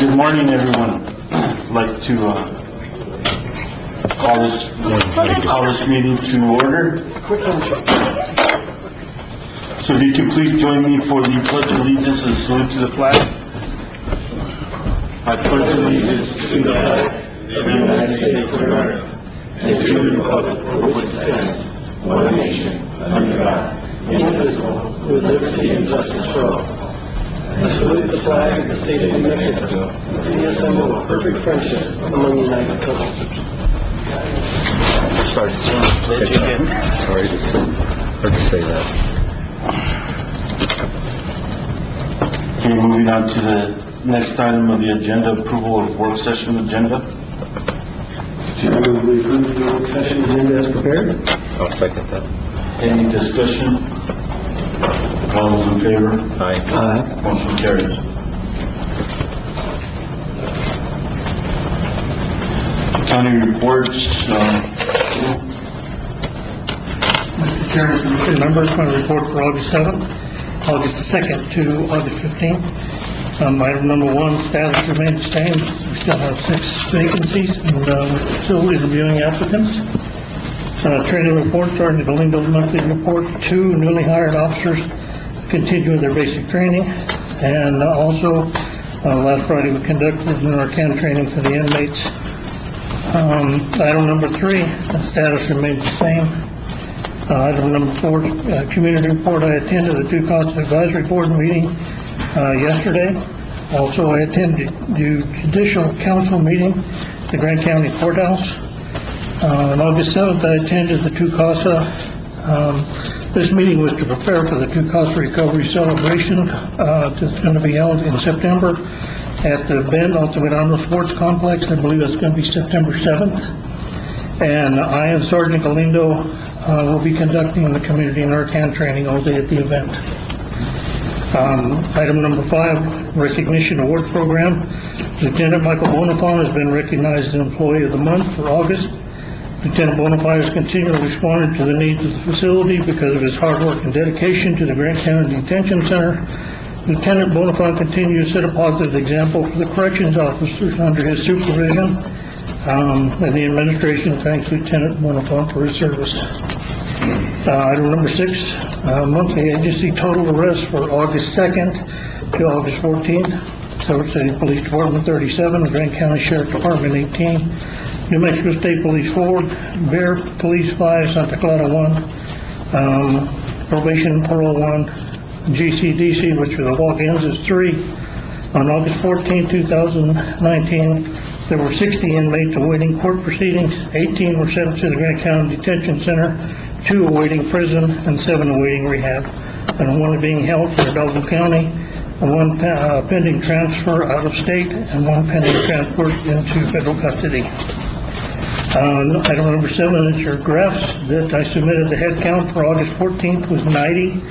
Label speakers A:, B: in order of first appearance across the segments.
A: Good morning, everyone. I'd like to call this meeting to order. So if you could please join me for the pledge of allegiance and salute to the flag. I pledge allegiance to the flag of the United States of America and to the republic for which it stands, one nation, under God, indivisible, with liberty and justice for all. I salute the flag of the state of New Mexico and see a symbol of perfect friendship among united cultures. Sorry to change the pledge again.
B: Sorry to say that.
A: Okay, moving on to the next item of the agenda, approval of work session agenda.
C: I move we approve the work session agenda as prepared.
B: I'll second that.
A: Any discussion? All those in favor?
B: Aye.
A: Motion carries. County reports.
D: Mr. Chairman, Commission members, my report for August 7th, August 2nd to August 15th. Item number 1, status remains the same. We still have 6 vacancies and we're still interviewing applicants. Training report, starting the Galindo monthly report. 2 newly hired officers continue their basic training. And also, last Friday we conducted Narcan training for the inmates. Item number 3, the status remains the same. Item number 4, community report. I attended the Two Cost Advisory Board meeting yesterday. Also, I attended the Judicial Council meeting at the Grant County Courthouse. On August 7th, I attended the Two Casa. This meeting was to prepare for the Two Casa Recovery Celebration that's going to be held in September at the Bend Altamirano Sports Complex. I believe it's going to be September 7th. And I and Sergeant Galindo will be conducting the community Narcan training all day at the event. Item number 5, recognition award program. Lieutenant Michael Bonifant has been recognized as Employee of the Month for August. Lieutenant Bonifant has continually responded to the needs of the facility because of his hard work and dedication to the Grant County Detention Center. Lieutenant Bonifant continues to set a positive example for the corrections officers under his supervision. And the administration thanks Lieutenant Bonifant for his service. Item number 6, monthly agency total arrests for August 2nd to August 14th. Silver City Police Department 37, Grant County Sheriff Department 18, New Mexico State Police 4, Bear Police 5, Santa Clara 1, Probation and Parole 1, GCDC, which are the walk-ins, is 3. On August 14, 2019, there were 60 inmates awaiting court proceedings. 18 were sent to the Grant County Detention Center, 2 awaiting prison, and 7 awaiting rehab. And 1 being held for Hidalgo County, 1 pending transfer out of state, and 1 pending transfer into federal custody. Item number 7 is your graphs that I submitted. The head count for August 14th was 90.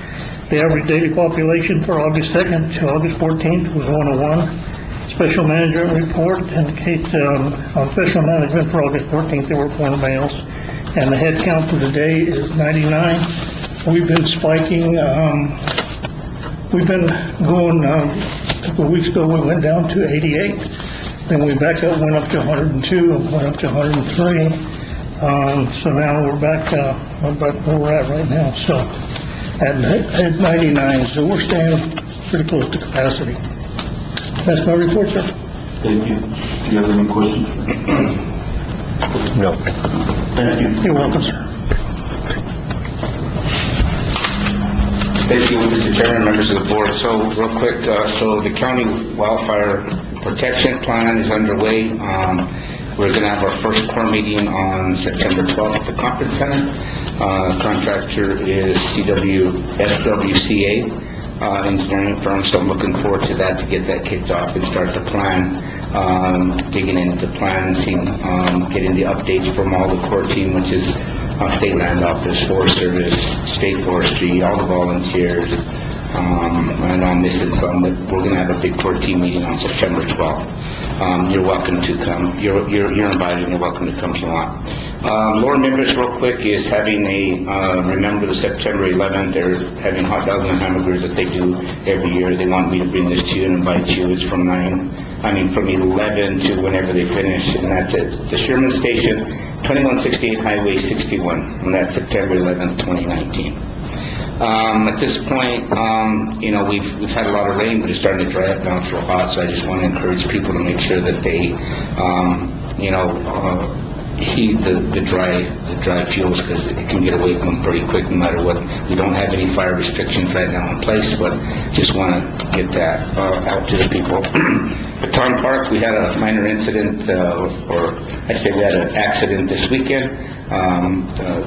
D: The average daily population for August 2nd to August 14th was 101. Special management report indicates on special management for August 14th there were 4 males. And the head count for the day is 99. We've been spiking. We've been going, a couple of weeks ago we went down to 88. Then we back up, went up to 102, went up to 103. So now we're back where we're at right now. So at 99, so we're staying pretty close to capacity. That's my report, sir.
A: Thank you. Do you have any questions?
B: No.
A: Thank you.
D: You're welcome, sir.
E: Thank you, Mr. Chairman, members of the board. So real quick, so the county wildfire protection plan is underway. We're going to have our first core meeting on September 12th at the conference center. Contractor is SWCA engineering firm, so I'm looking forward to that, to get that kicked off and start the plan, digging into the plan, seeing, getting the updates from all the core team, which is State Land Office, Forest Service, State Forestry, all the volunteers. And I'm missing some, but we're going to have a big core team meeting on September 12th. you're welcome to come. You're invited and you're welcome to come if you want. Lower Memphis, real quick, is having remember the September 11th, they're having hot dogs and hamburgers that they do every year. They want me to bring this to you and invite you. It's from 11 to whenever they finish, and that's at the Sherman Station, 2168 Highway 61, and that's September 11th, 2019. At this point, we've had a lot of rain, but it's starting to dry up now. It's real hot, so I just want to encourage people to make sure that they, heat the dry fuels, because it can get away from them pretty quick no matter what. We don't have any fire restrictions right now in place, but just want to get that out to the people. Baton Park, we had a minor incident, we had an accident this weekend.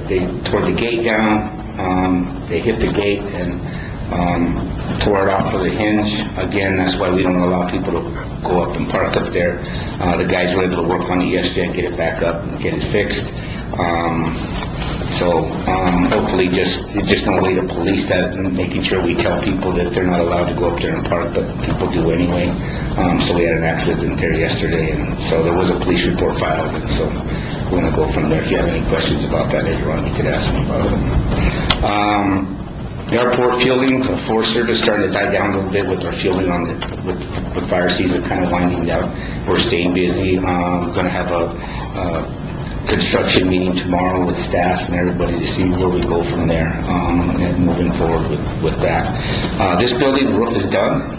E: They tore the gate down. They hit the gate and tore it off of the hinge. Again, that's why we don't allow people to go up and park up there. The guys were able to work on it yesterday and get it back up and get it fixed. Hopefully just no way to police that, and making sure we tell people that they're not allowed to go up there and park, but people do anyway. So we had an accident there yesterday, and so there was a police report filed, and so we're going to go from there. If you have any questions about that later on, you could ask me about it. The airport fueling, the Forest Service starting to die down a little bit with our fueling with fire season kind of winding down. We're staying busy. We're going to have a construction meeting tomorrow with staff and everybody to see where we go from there, and moving forward with that. This building, the roof is done.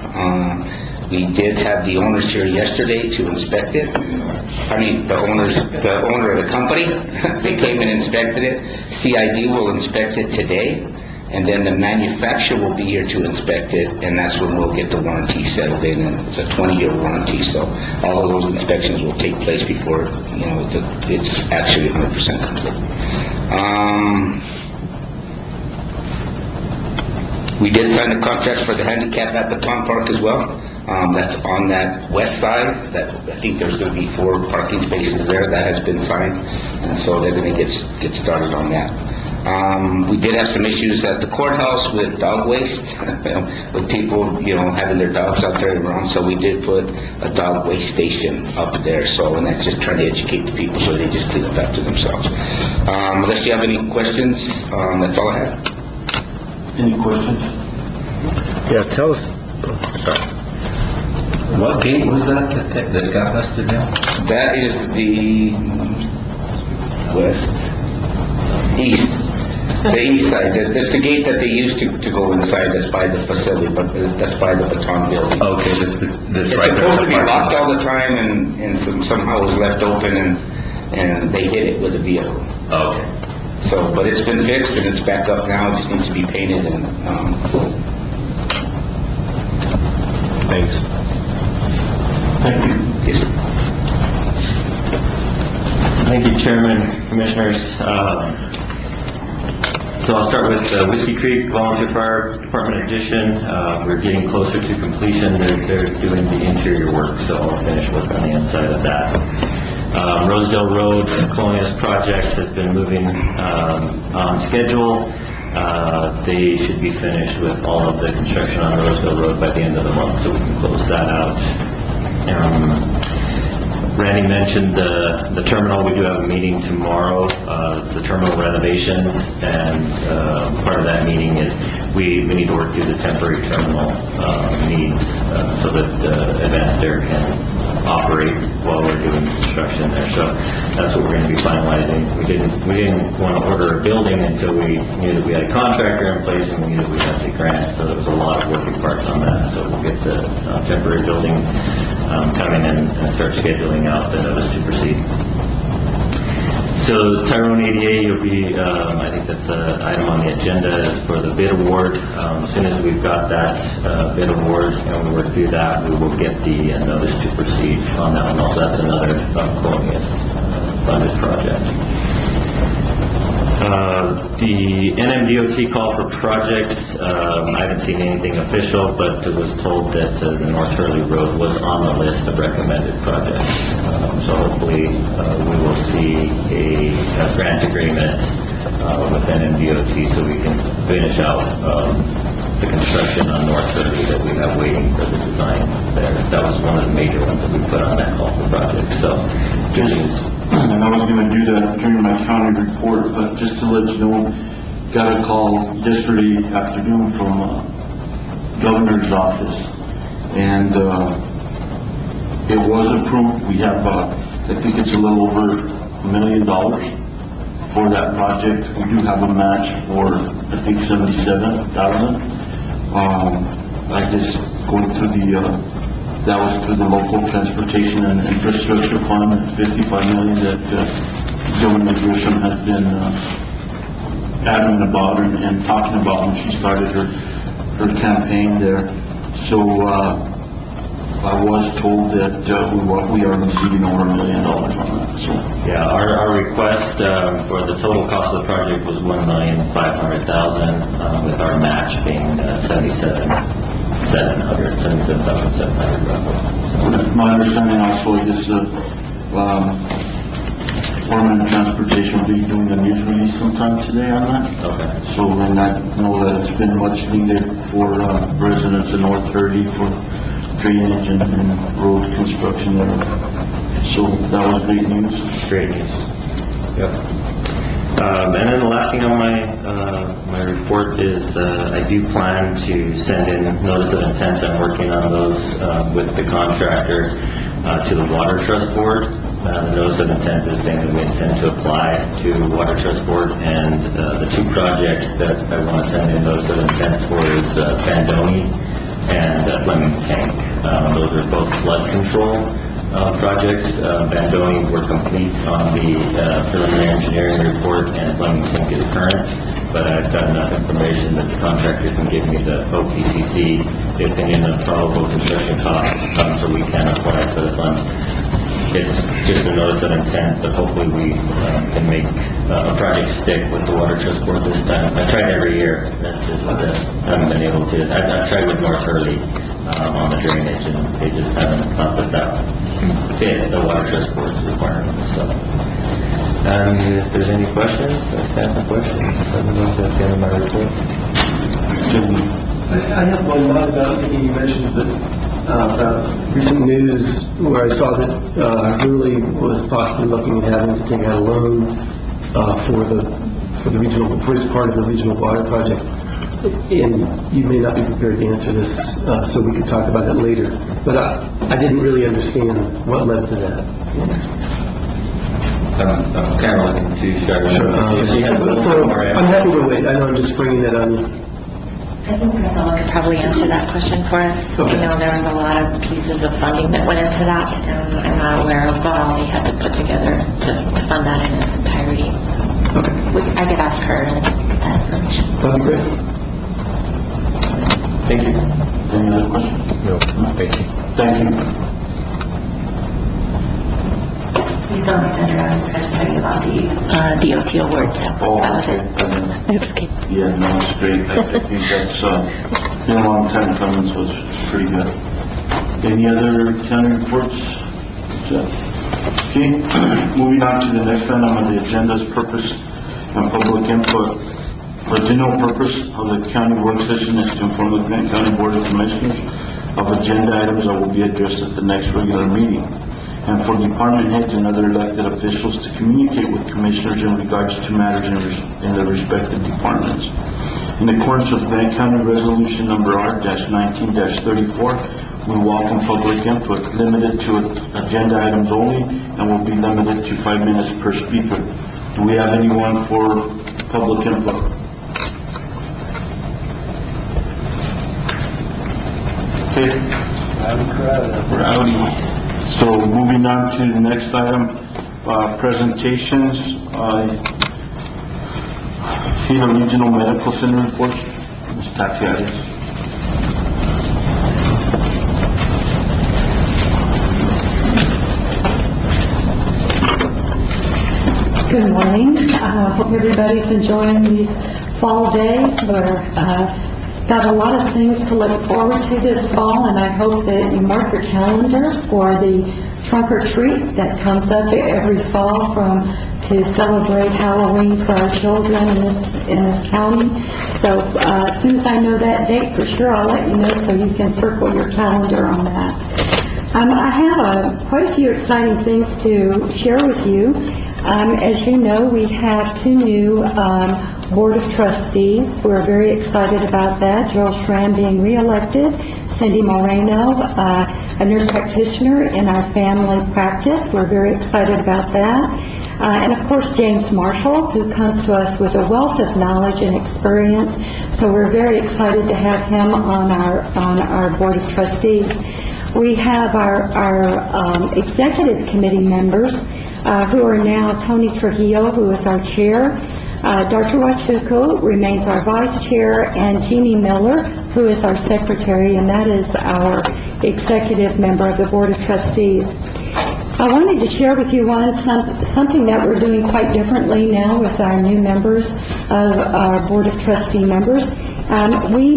E: We did have the owners here yesterday to inspect it. The owner of the company, they came and inspected it. CID will inspect it today, and then the manufacturer will be here to inspect it, and that's when we'll get the warranty settled in, and it's a 20-year warranty, so all of those inspections will take place before, it's actually 100% complete. We did sign the contract for the handicap at Baton Park as well. That's on that west side. That I think there's going to be 4 parking spaces there. That has been signed, and so they're going to get started on that. We did have some issues at the courthouse with dog waste, with people, having their dogs out there around. So we did put a dog waste station up there. So, and that's just trying to educate the people so they just clean up after themselves. Unless you have any questions, that's all I have.
A: Any questions?
B: Yeah, tell us.
F: What gate was that got busted down?
E: That is the the east side. That's the gate that they used to go inside. That's by the facility, but that's by the Baton building.
F: Okay, that's
E: It's
F: right there.
E: supposed to be locked all the time, and somehow it was left open, and they hit it with a vehicle.
F: Okay.
E: So, but it's been fixed and it's back up now. It just needs to be painted and.
B: Thanks.
A: Thank you.
E: Yes, sir.
G: Thank you, Chairman, Commissioners. So I'll start with Whiskey Creek Volunteer Fire Department addition. We're getting closer to completion. They're doing the interior work, so I'll finish work on the inside of that. Rosedale Road, Colonias project has been moving on schedule. They should be finished with all of the construction on Rosedale Road by the end of the month, so we can close that out. Randy mentioned the terminal. We do have a meeting tomorrow. It's the terminal renovations, and part of that meeting is we need to work through the temporary terminal needs so that Advanced Air can operate while we're doing construction there. So that's what we're going to be finalizing. We didn't want to order a building until we knew that we had a contractor in place and we knew that we had the grant. So there was a lot of working parts on that. So we'll get the temporary building coming in and start scheduling out the notice to proceed. So Tyrone ADA, you'll be, I think that's an item on the agenda is for the bid award. As soon as we've got that bid award and we work through that, we will get the notice to proceed on that one. Also, that's another Colonias funded project. The NMDOT call for projects, I haven't seen anything official, but it was told that the North Hurley Road was on the list of recommended projects. So hopefully we will see a grant agreement within MDOT so we can finish out the construction on North 30 that we have waiting for the design there. That was one of the major ones that we put on that call for project. So,
A: And I was going to do that during my county report, but just to let you know, got a call yesterday afternoon from governor's office, and it was approved. We have, I think it's a little over $1 million for that project. We do have a match for, I think, $77,000. I just going through that was through the local transportation and infrastructure fund, $55 million that Governor Grisham has been adamant about and talking about when she started her campaign there. So I was told that we are receiving over $1 million on that. So
G: yeah, our request for the total cost of the project was $1,500,000, with our match being $77,700 roughly.
A: my understanding also is Department of Transportation will be doing a news release sometime today on that.
G: Okay.
A: So, and I know that it's been much needed for residents of North 30 for drainage and road construction there. So that was big news.
G: Great news. Yep. And then the last thing on my report is I do plan to send in notice of intent. I'm working on those with the contractor to the Water Trust Board. The notice of intent is saying that we intend to apply to Water Trust Board, and the two projects that I want to send in notice of intent for is Bandoni and Fleming Tank. Those are both flood control projects. Bandoni were complete on the preliminary engineering report, and Fleming Tank is current, but I've got enough information that the contractor can give me the OPCC, the opinion of probable construction costs, so we can apply for the funds. It's just a notice of intent, but hopefully we can make a project stick with the Water Trust Board this time. I tried every year, that's just I haven't been able to. I've tried with North Hurley on the drainage, and they just haven't thought that fit the Water Trust Board's requirements. So, if there's any questions, I stand for questions. I don't know if that's the end of my report.
C: I have one, not about anything you mentioned, but about recent news where I saw that Hurley was possibly looking at having to take out a loan for the regional, for its part of the regional water project. And you may not be prepared to answer this, so we could talk about it later. But I didn't really understand what led to that.
G: I'm kind of looking to start.
C: So I'm happy to wait. I know I'm just springing that on you.
H: I think Priscilla could probably answer that question for us.
C: Okay.
H: I know there was a lot of pieces of funding that went into that, and I'm not aware of what all they had to put together to fund that in its entirety. So
C: Okay.
H: I could ask her and get that information.
C: That'd be great.
A: Thank you. Any other questions?
B: No, thank you.
A: Thank you.
H: Please don't get better. I was just going to tell you about the DOT award. So
A: Oh,
H: that was
A: okay.
H: it. It's okay.
A: Yeah, no, it's great. I think that's been a long time coming, so it's pretty good. Any other county reports? Okay, moving on to the next item on the agenda's purpose and public input. The general purpose of the county work session is to inform the Grant County Board of Commissioners of agenda items that will be addressed at the next regular meeting, and for department heads and other elected officials to communicate with commissioners in regards to matters in their respective departments. In accordance with Grant County Resolution Number R-19-34, we welcome public input limited to agenda items only and will be limited to 5 minutes per speaker. Do we have anyone for public input? Okay. Rowdy. So moving on to the next item, presentations. Filo Regional Medical Center reports. Ms. Tafiaris.
I: Good morning. Hope everybody's enjoying these fall days where got got a lot of things to look forward to this fall, and I hope that you mark your calendar for the trunk or treat that comes up every fall to celebrate Halloween for our children in this county. So as soon as I know that date for sure, I'll let you know so you can circle your calendar on that. I have quite a few exciting things to share with you. As you know, we have 2 new Board of Trustees. We're very excited about that. Joel Schramm being reelected, Cindy Moreno, a nurse practitioner in our family practice. We're very excited about that. And of course, James Marshall, who comes to us with a wealth of knowledge and experience. So we're very excited to have him on our Board of Trustees. We have our executive committee members, who are now Tony Trujillo, who is our chair, Dr. Wachuco remains our vice chair, and Jeannie Miller, who is our secretary, and that is our executive member of the Board of Trustees. I wanted to share with you something that we're doing quite differently now with our new members of our Board of Trustee members. We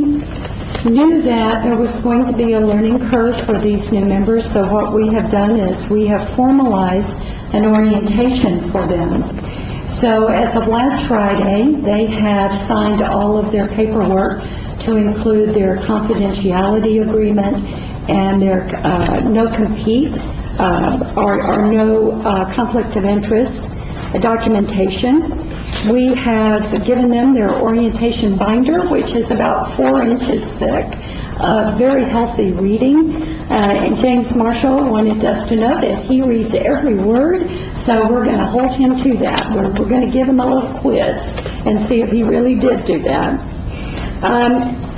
I: knew that there was going to be a learning curve for these new members, so what we have done is we have formalized an orientation for them. So as of last Friday, they have signed all of their paperwork to include their confidentiality agreement and their no-compete or no conflict of interest documentation. We have given them their orientation binder, which is about 4 inches thick, very healthy reading. And James Marshall wanted us to know that he reads every word, so we're going to hold him to that. We're going to give him a little quiz and see if he really did do that.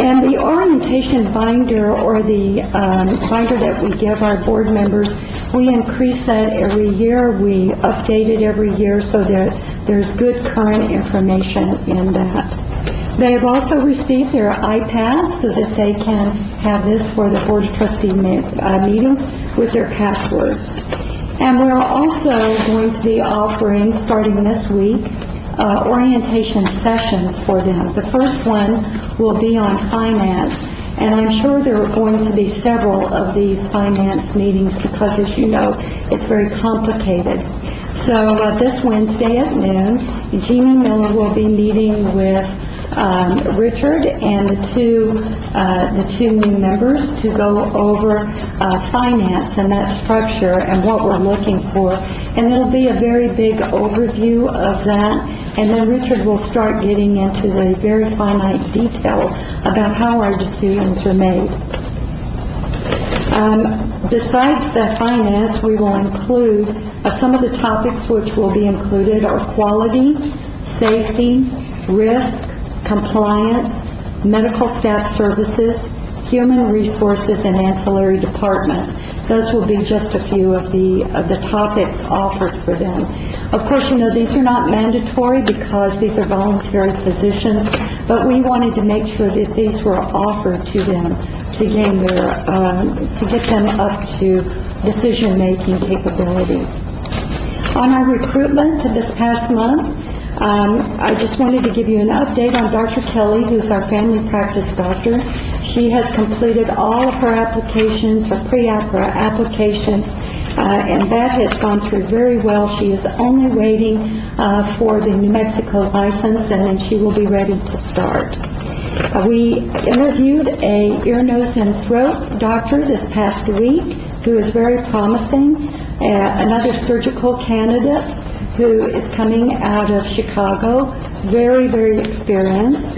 I: And the orientation binder, or the binder that we give our board members, we increase that every year. We update it every year so that there's good current information in that. They have also received their iPad so that they can have this for the Board of Trustee meetings with their passwords. And we're also going to be offering, starting this week, orientation sessions for them. The first one will be on finance, and I'm sure there are going to be several of these finance meetings because, as you know, it's very complicated. So this Wednesday at noon, Jeannie Miller will be meeting with Richard and the two new members to go over finance and that structure and what we're looking for. And it'll be a very big overview of that. And then Richard will start getting into the very finite detail about how our decisions are made. Besides the finance, we will include some of the topics which will be included are quality, safety, risk, compliance, medical staff services, human resources, and ancillary departments. Those will be just a few of the topics offered for them. Of course, you know, these are not mandatory because these are voluntary positions, but we wanted to make sure that these were offered to them to gain their, to get them up to decision-making capabilities. On our recruitment this past month, I just wanted to give you an update on Dr. Kelly, who's our family practice doctor. She has completed all of her applications, her pre-APRA applications, and that has gone through very well. She is only waiting for the New Mexico license, and then she will be ready to start. We interviewed a ear, nose, and throat doctor this past week who is very promising, another surgical candidate who is coming out of Chicago, very, very experienced.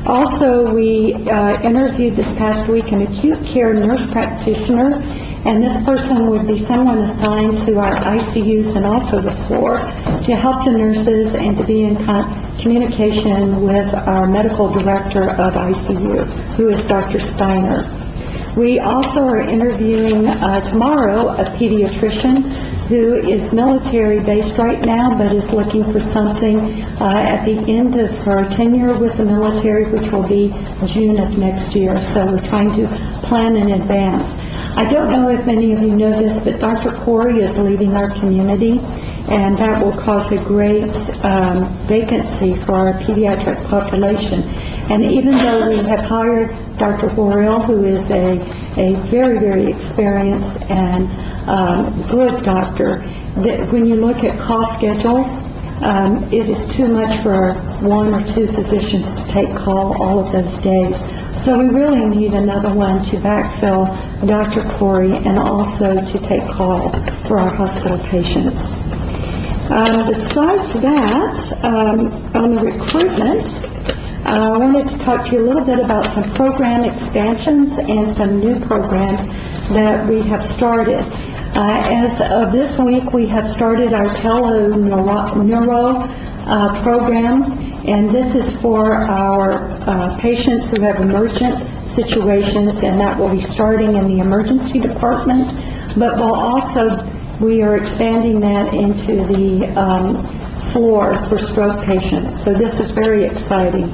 I: Also, we interviewed this past week an acute care nurse practitioner, and this person would be someone assigned to our ICUs and also the floor to help the nurses and to be in communication with our medical director of ICU, who is Dr. Steiner. We also are interviewing tomorrow a pediatrician who is military-based right now, but is looking for something at the end of her tenure with the military, which will be June of next year. So we're trying to plan in advance. I don't know if many of you know this, but Dr. Corey is leaving our community, and that will cause a great vacancy for our pediatric population. And even though we have hired Dr. Borrell, who is a very, very experienced and good doctor, that when you look at cost schedules, it is too much for one or two physicians to take call all of those days. So we really need another one to backfill Dr. Corey and also to take call for our hospital patients. Besides that, on the recruitment, I wanted to talk to you a little bit about some program expansions and some new programs that we have started. As of this week, we have started our tele-neuro program, and this is for our patients who have emergent situations, and that will be starting in the emergency department, but we are expanding that into the floor for stroke patients. So this is very exciting.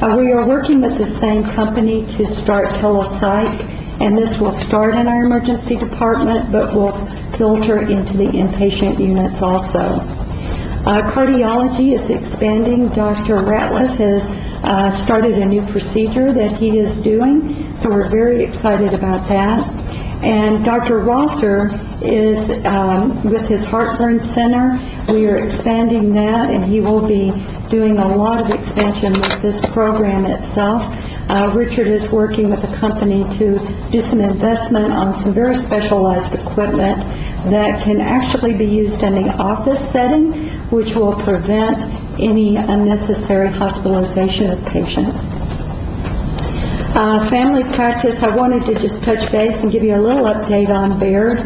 I: We are working with the same company to start telepsych, and this will start in our emergency department, but will filter into the inpatient units also. Cardiology is expanding. Dr. Ratliff has started a new procedure that he is doing, so we're very excited about that. And Dr. Rosser is with his Heartburn Center. We are expanding that, and he will be doing a lot of expansion with this program itself. Richard is working with a company to do some investment on some very specialized equipment that can actually be used in the office setting, which will prevent any unnecessary hospitalization of patients. Family practice, I wanted to just touch base and give you a little update on Baird.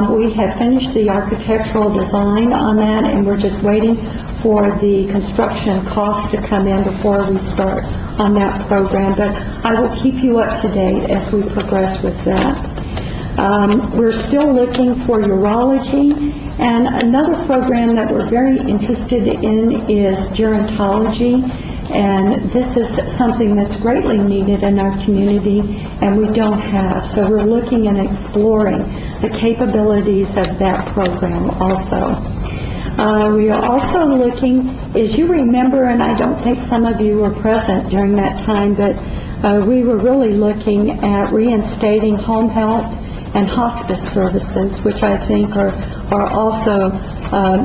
I: We have finished the architectural design on that, and we're just waiting for the construction costs to come in before we start on that program. But I will keep you up to date as we progress with that. We're still looking for urology, and another program that we're very interested in is gerontology, and this is something that's greatly needed in our community and we don't have. So we're looking and exploring the capabilities of that program also. We are also looking, as you remember, and I don't think some of you were present during that time, but we were really looking at reinstating home health and hospice services, which I think are also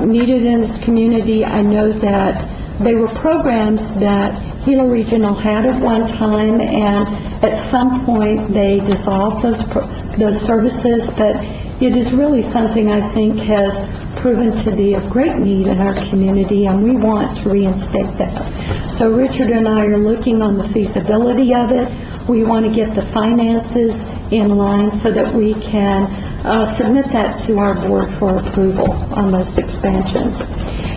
I: needed in this community. I know that they were programs that Gila Regional had at one time, and at some point they dissolved those services, but it is really something I think has proven to be of great need in our community, and we want to reinstate that. So Richard and I are looking on the feasibility of it. We want to get the finances in line so that we can submit that to our board for approval on those expansions.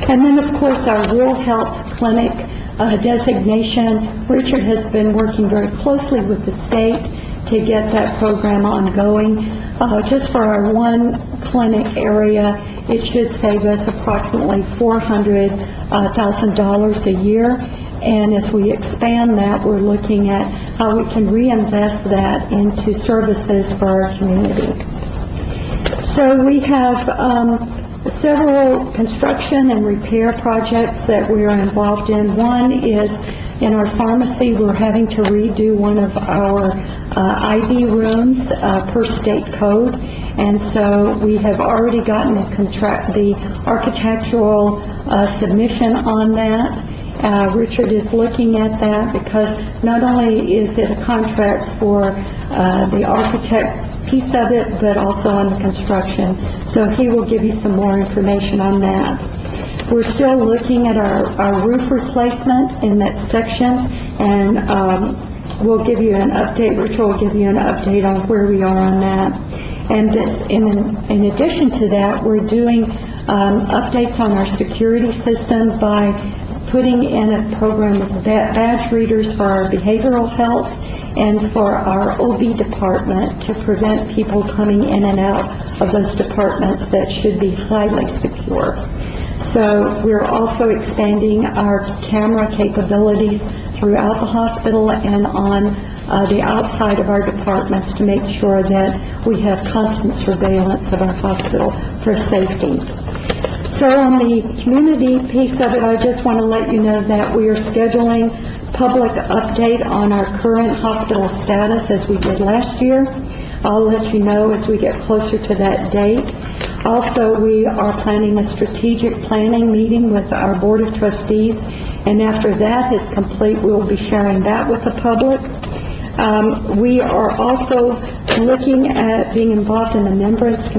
I: And then, of course, our rural health clinic designation. Richard has been working very closely with the state to get that program ongoing. Just for our one clinic area, it should save us approximately $400,000 a year. And as we expand that, we're looking at how we can reinvest that into services for our community. So we have several construction and repair projects that we are involved in. One is in our pharmacy. We're having to redo one of our IV rooms per state code, and so we have already gotten the architectural submission on that. Richard is looking at that because not only is it a contract for the architect piece of it, but also on the construction. So he will give you some more information on that. We're still looking at our roof replacement in that section, and we'll give you an update. Richard will give you an update on where we are on that. And in addition to that, we're doing updates on our security system by putting in a program of badge readers for our behavioral health and for our OB department to prevent people coming in and out of those departments that should be highly secure. So we're also expanding our camera capabilities throughout the hospital and on the outside of our departments to make sure that we have constant surveillance of our hospital for safety. So on the community piece of it, I just want to let you know that we are scheduling public update on our current hospital status as we did last year. I'll let you know as we get closer to that date. Also, we are planning a strategic planning meeting with our Board of Trustees, and after that is complete, we'll be sharing that with the public. We are also looking at being involved in the Remembrance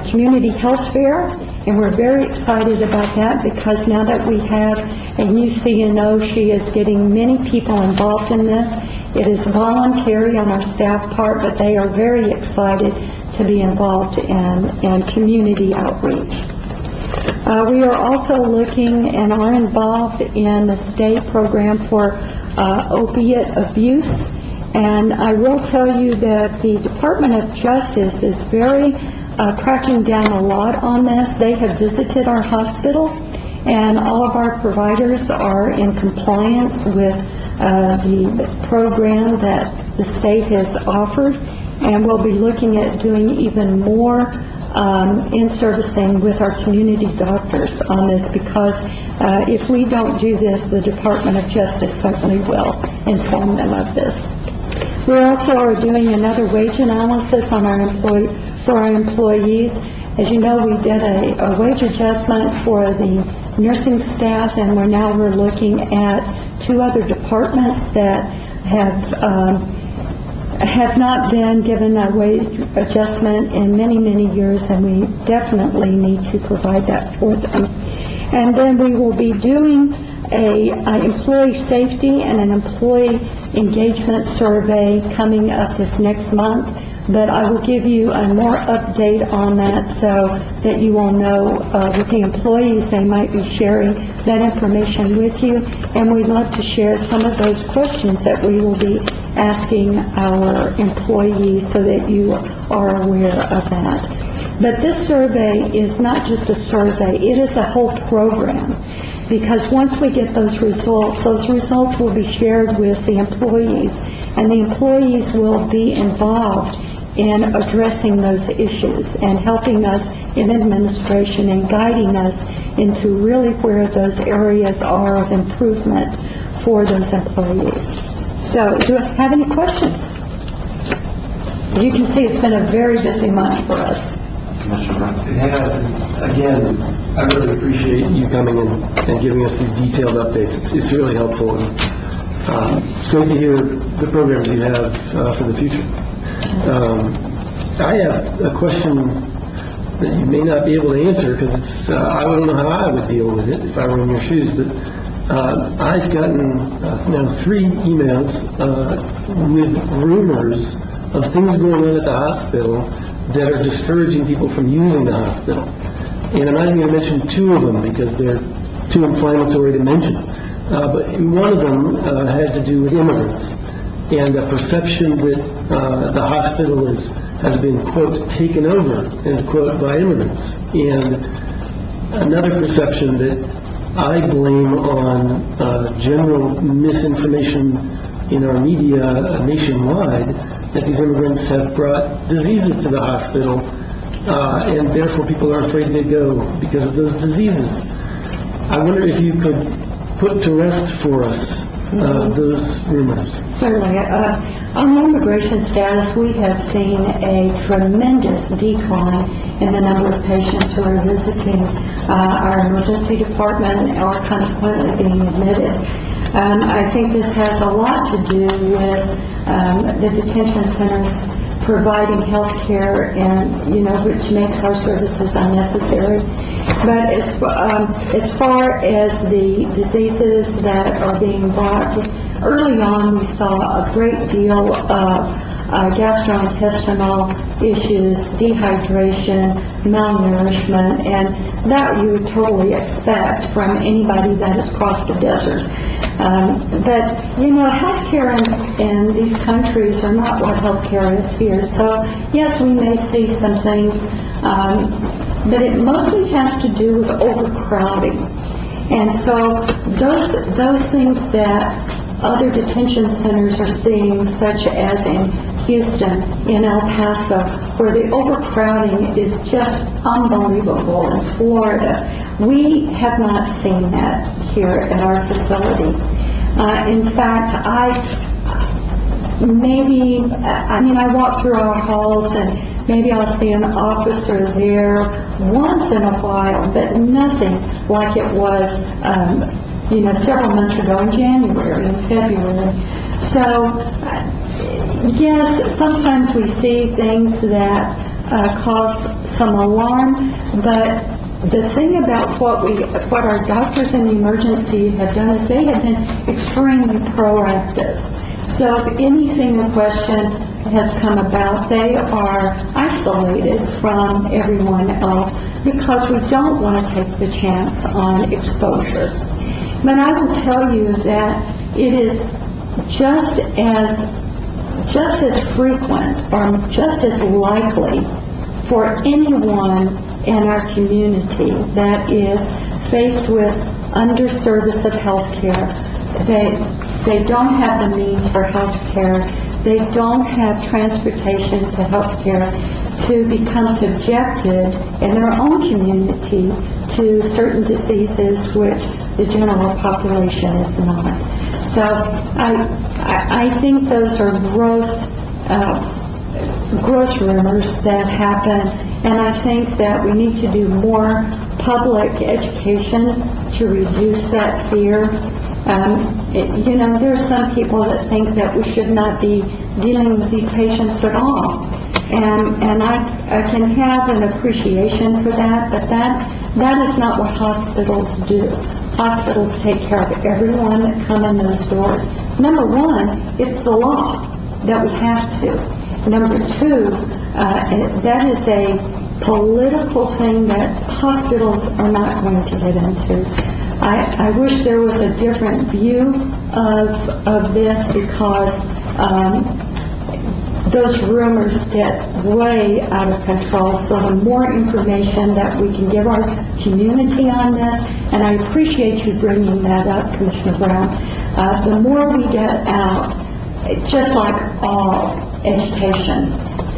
I: Community Health Fair, and we're very excited about that because now that we have a new CNO, she is getting many people involved in this. It is voluntary on our staff part, but they are very excited to be involved in community outreach. We are also looking and are involved in the state program for opiate abuse, and I will tell you that the Department of Justice is very cracking down a lot on this. They have visited our hospital, and all of our providers are in compliance with the program that the state has offered, and we'll be looking at doing even more in servicing with our community doctors on this, because if we don't do this, the Department of Justice certainly will inform them of this. We also are doing another wage analysis on for our employees. As you know, we did a wage adjustment for the nursing staff, and we're looking at 2 other departments that have not been given a wage adjustment in many, many years, and we definitely need to provide that for them. And then we will be doing a employee safety and an employee engagement survey coming up this next month, but I will give you a more update on that so that you will know with the employees. They might be sharing that information with you, and we'd love to share some of those questions that we will be asking our employees so that you are aware of that. But this survey is not just a survey, it is a whole program, because once we get those results will be shared with the employees, and the employees will be involved in addressing those issues and helping us in administration and guiding us into really where those areas are of improvement for those employees. So, do you have any questions? As you can see, it's been a very busy month for us.
C: It has. Again, I really appreciate you coming in and giving us these detailed updates. It's really helpful, and it's great to hear the programs you have for the future. I have a question that you may not be able to answer because it's I don't know how I would deal with it if I were in your shoes, but I've gotten now 3 emails with rumors of things going on at the hospital that are discouraging people from using the hospital. And I'm not even going to mention 2 of them because they're too inflammatory to mention. But one of them had to do with immigrants and a perception that the hospital has been, quote, taken over, end quote, by immigrants. And another perception that I blame on general misinformation in our media nationwide, that these immigrants have brought diseases to the hospital, and therefore people are afraid to go because of those diseases. I wonder if you could put to rest for us those rumors.
I: Certainly. On the immigration status, we have seen a tremendous decline in the number of patients who are visiting our emergency department or consequently being admitted. I think this has a lot to do with the detention centers providing health care, and which makes our services unnecessary. But as far as the diseases that are being brought, early on we saw a great deal of gastrointestinal issues, dehydration, malnourishment, and that you would totally expect from anybody that has crossed the desert. But healthcare in these countries are not what healthcare is here. So yes, we may see some things, but it mostly has to do with overcrowding. And so those things that other detention centers are seeing, such as in Houston, in El Paso, where the overcrowding is just unbelievable, in Florida, we have not seen that here at our facility. In fact, I walk through our halls and maybe I'll see an officer there once in a while, but nothing like it was, several months ago in January and February. So, yes, sometimes we see things that cause some alarm, but the thing about what our doctors in the emergency have done is they have been extremely proactive. So if anything in question has come about, they are isolated from everyone else because we don't want to take the chance on exposure. But I will tell you that it is just as frequent or just as likely for anyone in our community that is faced with underservice of health care. They don't have the means for health care. They don't have transportation to health care to become subjected in their own community to certain diseases which the general population is not. So I think those are gross rumors that happen, and I think that we need to do more public education to reduce that fear. There are some people that think that we should not be dealing with these patients at all, and I can have an appreciation for that, but that is not what hospitals do. Hospitals take care of everyone that come in those doors. Number one, it's the law that we have to. Number two, that is a political thing that hospitals are not going to get into. I wish there was a different view of this because those rumors get way out of control. So the more information that we can give our community on this, and I appreciate you bringing that up, Commissioner Brown, the more we get out, just like all education,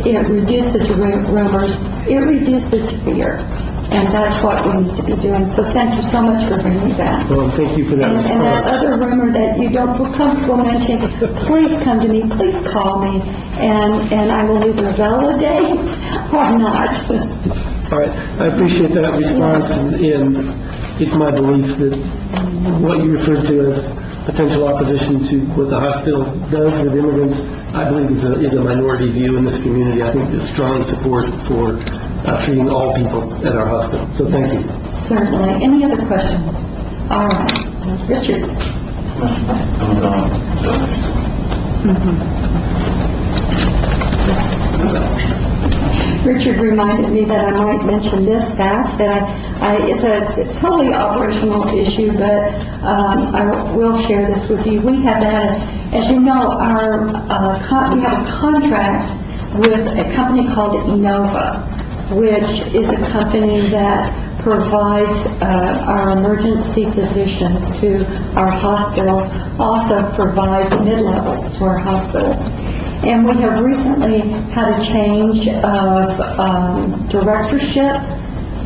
I: it reduces rumors, it reduces fear, and that's what we need to be doing. So thank you so much for bringing that.
C: Well, thank you for that response.
I: And that other rumor that you don't feel comfortable mentioning, please come to me, please call me, and I will either validate or not.
C: All right, I appreciate that response, and it's my belief that what you referred to as potential opposition to what the hospital does with immigrants, I believe is a minority view in this community. I think there's strong support for treating all people at our hospital. So thank you.
I: Certainly. Any other questions? All right. Richard. Richard reminded me that I might mention this fact, that it's a totally operational issue, but I will share this with you. We have as you know, we have a contract with a company called Inova, which is a company that provides our emergency physicians to our hospitals, also provides mid-levels to our hospital. And we have recently had a change of directorship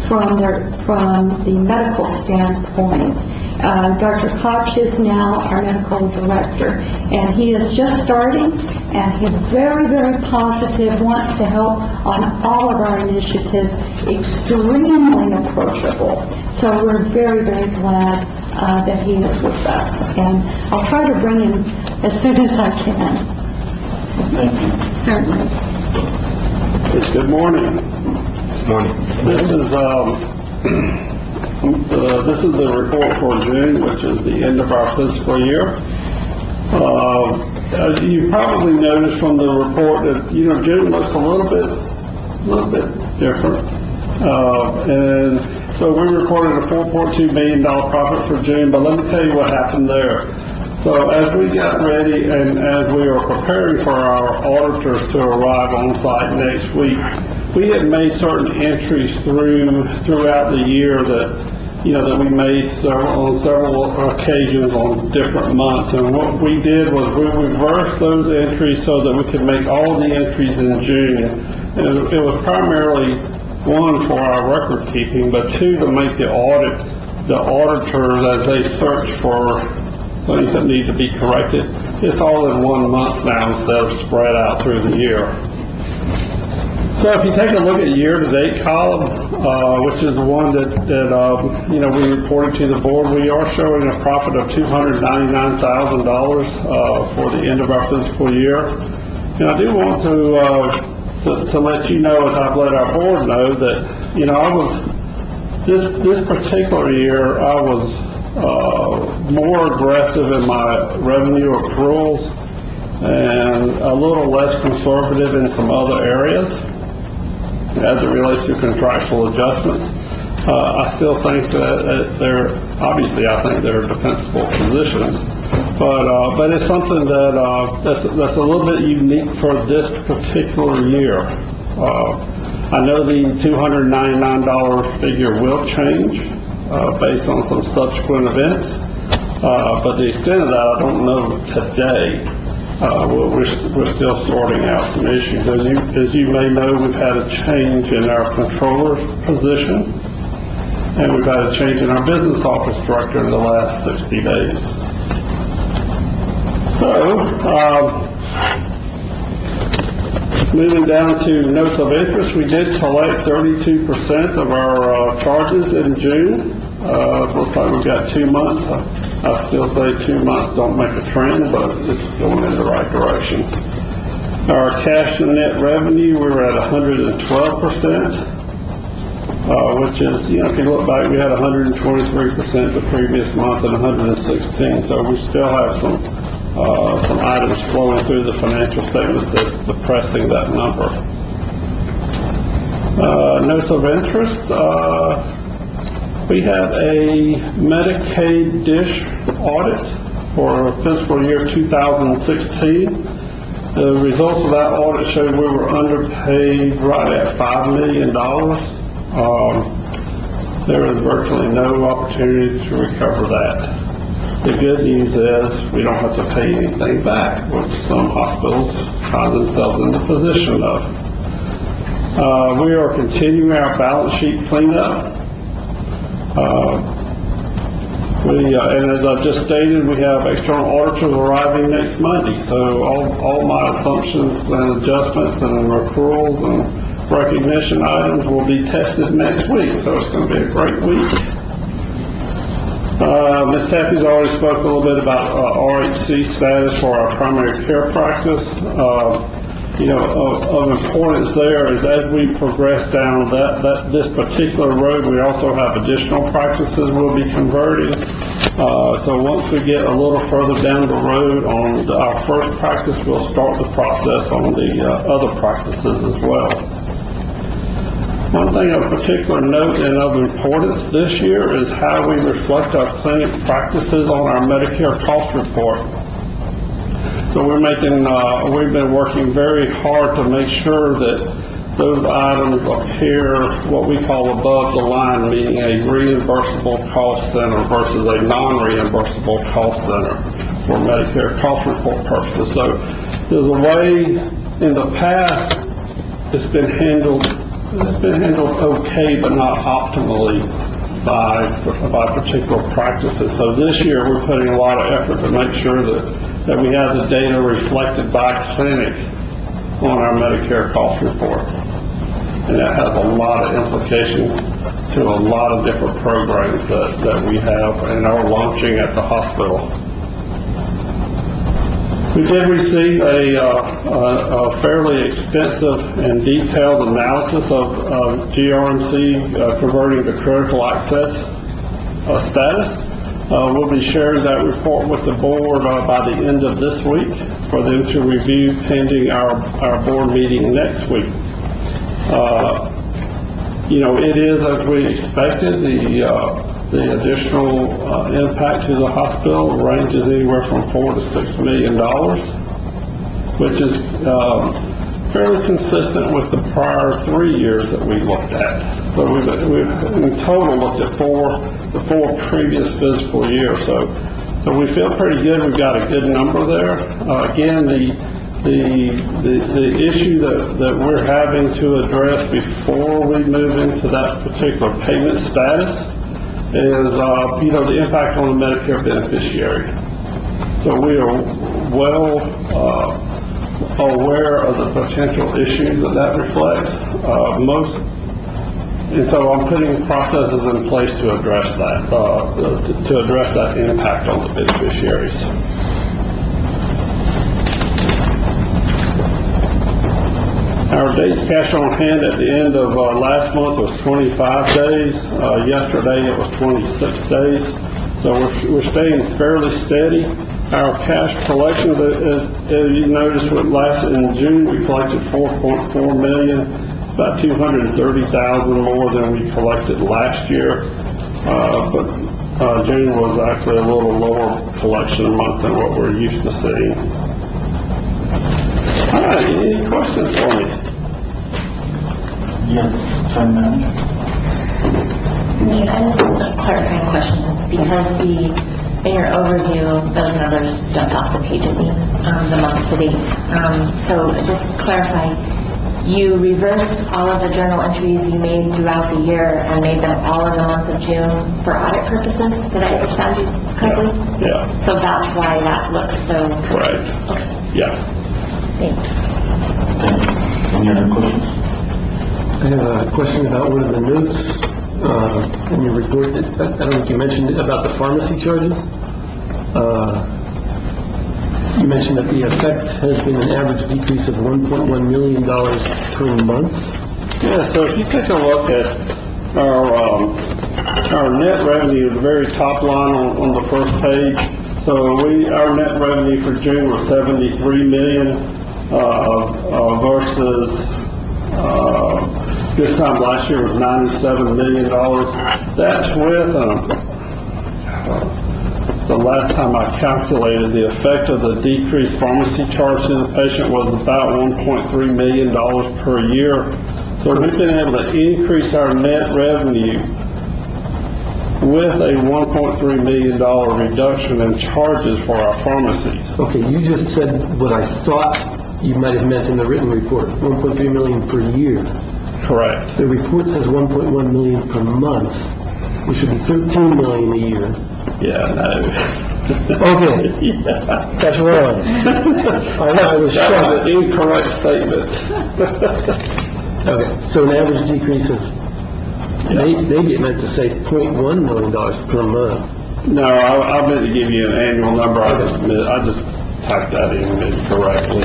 I: from the medical standpoint. Dr. Koch is now our medical director, and he is just starting, and he's very, very positive, wants to help on all of our initiatives, extremely approachable. So we're very, very glad that he is with us, and I'll try to bring him as soon as I can.
A: Thank you.
I: Certainly.
A: Good morning.
B: Good morning.
A: This is the report for June, which is the end of our fiscal year. You probably noticed from the report that June looks a little bit different, and so we recorded a $4.2 million profit for June. But let me tell you what happened there. So as we got ready and as we were preparing for our auditors to arrive on site next week, we had made certain entries throughout the year that we made on several occasions on different months. And what we did was we reversed those entries so that we could make all the entries in June. And it was primarily, one, for our record keeping, but two, to make the auditors, as they search for things that need to be corrected. It's all in 1 month now instead of spread out through the year. So if you take a look at year-to-date column, which is the one that we reported to the board, we are showing a profit of $299,000 for the end of our fiscal year. And I do want to let you know, as I've let our board know, that this particular year I was more aggressive in my revenue accruals and a little less conservative in some other areas as it relates to contractual adjustments. I still think that I think they're defensible positions, but it's something that's a little bit unique for this particular year. I know the $299 figure will change based on some subsequent events, but the extent of that I don't know today. We're still sorting out some issues. As you may know, we've had a change in our controller's position, and we've had a change in our business office director in the last 60 days. So, moving down to notes of interest, we did collect 32% of our charges in June. Looks like we've got 2 months. I still say 2 months don't make a trend, but it's going in the right direction. Our cash and net revenue, we were at 112%, which is, if you look back, we had 123% the previous month and 116%. So we still have some items flowing through the financial statements that's depressing that number. Notes of interest. We had a Medicaid DSH audit for fiscal year 2016. The results of that audit showed we were underpaid right at $5 million. There is virtually no opportunity to recover that. The good news is we don't have to pay anything back, which some hospitals find themselves in the position of. We are continuing our balance sheet cleanup. And as I've just stated, we have external auditors arriving next Monday. So all my assumptions and adjustments and accruals and recognition items will be tested next week. So it's going to be a great week. Ms. Taffy's already spoke a little bit about RHC status for our primary care practice. Of importance there is as we progress down this particular road, we also have additional practices we'll be converting. So once we get a little further down the road on our first practice, we'll start the process on the other practices as well. One thing of particular note and of importance this year is how we reflect our clinic practices on our Medicare cost report. So we've been working very hard to make sure that those items appear what we call above the line, meaning a reimbursable cost center versus a non-reimbursable cost center for Medicare cost report purposes. So there's a way in the past it's been handled okay, but not optimally by particular practices. So this year we're putting a lot of effort to make sure that we have the data reflected by clinic on our Medicare cost report. And that has a lot of implications to a lot of different programs that we have and are launching at the hospital. We did receive a fairly extensive and detailed analysis of GRMC converting to critical access status. We'll be sharing that report with the board by the end of this week for them to review pending our board meeting next week. It is as we expected. The additional impact to the hospital ranges anywhere from $4 to $6 million, which is fairly consistent with the prior 3 years that we looked at. So we've in total looked at the four previous fiscal years. So we feel pretty good. We've got a good number there. Again, the issue that we're having to address before we move into that particular payment status is, the impact on the Medicare beneficiary. So we are well aware of the potential issues that reflects. And so I'm putting processes in place to address that, impact on the beneficiaries. Our days cash on hand at the end of last month was 25 days. Yesterday it was 26 days. So we're staying fairly steady. Our cash collection, as you noticed, in June we collected $4.4 million, about $230,000 more than we collected last year. But June was actually a little lower collection month than what we're used to seeing. All right, any questions for me?
J: Yeah, Town Manager.
H: I just have a clarifying question, because in your overview, those numbers jumped off the page at me, the month to date. So just to clarify, you reversed all of the journal entries you made throughout the year and made them all in the month of June for audit purposes? Did I understand you correctly?
A: Yeah.
H: So that's why that looks so...
A: Right.
H: Okay.
A: Yeah.
H: Thanks.
J: Thank you. Any other questions?
C: I have a question about one of the notes in your report. I don't think you mentioned it about the pharmacy charges. You mentioned that the effect has been an average decrease of $1.1 million per month.
A: Yeah, so if you take a look at our net revenue, the very top line on the first page, so our net revenue for June was $73 million versus this time last year was $97 million. That's with the last time I calculated, the effect of the decreased pharmacy charge to the patient was about $1.3 million per year. So we've been able to increase our net revenue with a $1.3 million reduction in charges for our pharmacies.
C: Okay, you just said what I thought you might have meant in the written report, $1.3 million per year.
A: Correct.
C: The report says $1.1 million per month, which would be $13 million a year.
A: Yeah, no.
C: Okay,
A: Yeah.
C: that's wrong. I was
A: That
C: shocked.
A: was an incorrect statement.
C: Okay, so an average decrease of, maybe it meant to say $0.1 million per month.
A: No, I meant to give you an annual number. I just typed that in incorrectly.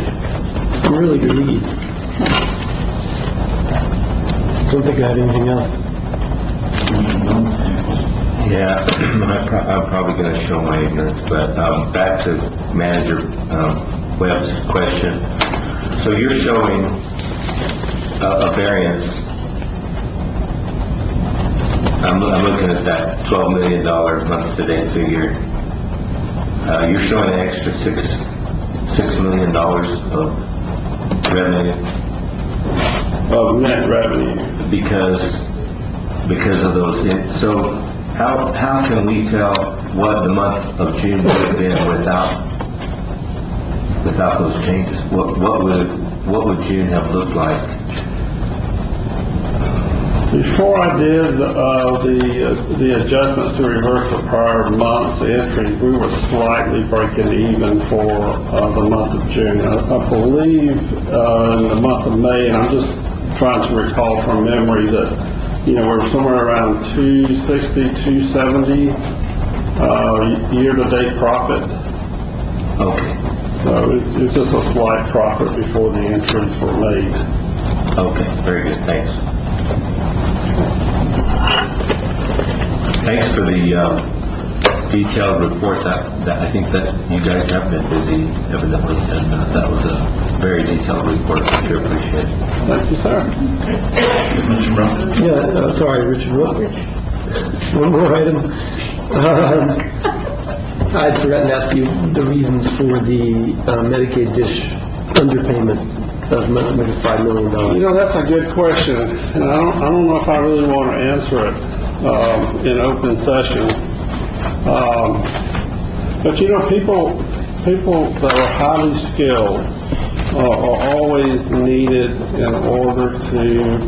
C: I'm really relieved. Don't think I have anything else.
F: Yeah, I'm probably going to show my ignorance, but back to Manager Webb's question. So you're showing a variance. I'm looking at that $12 million month-to-date figure. You're showing an extra $6 million of revenue.
A: Of net revenue.
F: Because of those. So how can we tell what the month of June would have been without those changes? What would June have looked like?
A: Before I did the adjustments to reverse the prior month's entries, we were slightly breaking even for the month of June. I believe in the month of May, and I'm just trying to recall from memory that we're somewhere around 260, 270 year-to-date profit.
F: Okay.
A: So it's just a slight profit before the entries were made.
F: Okay, very good, thanks. Thanks for the detailed report. That I think that you guys have been busy, evidently, and that was a very detailed report. I sure appreciate it.
A: Thank you, sir.
J: Mr. Brown?
C: Yeah, sorry, Richard. One more item. I'd forgotten to ask you the reasons for the Medicaid dish underpayment of maybe $5 million.
A: That's a good question, and I don't know if I really want to answer it in open session. But people that are highly skilled are always needed in order to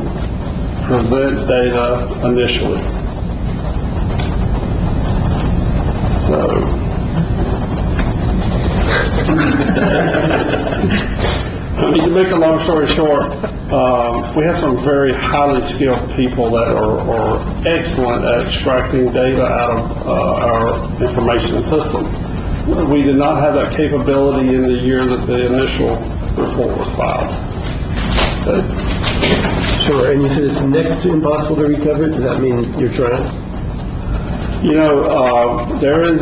A: present data initially. So to make a long story short, we have some very highly skilled people that are excellent at extracting data out of our information system. We did not have that capability in the year that the initial report was filed.
C: Sure, and you said it's next to impossible to recover. Does that mean you're trying?
A: You know, there is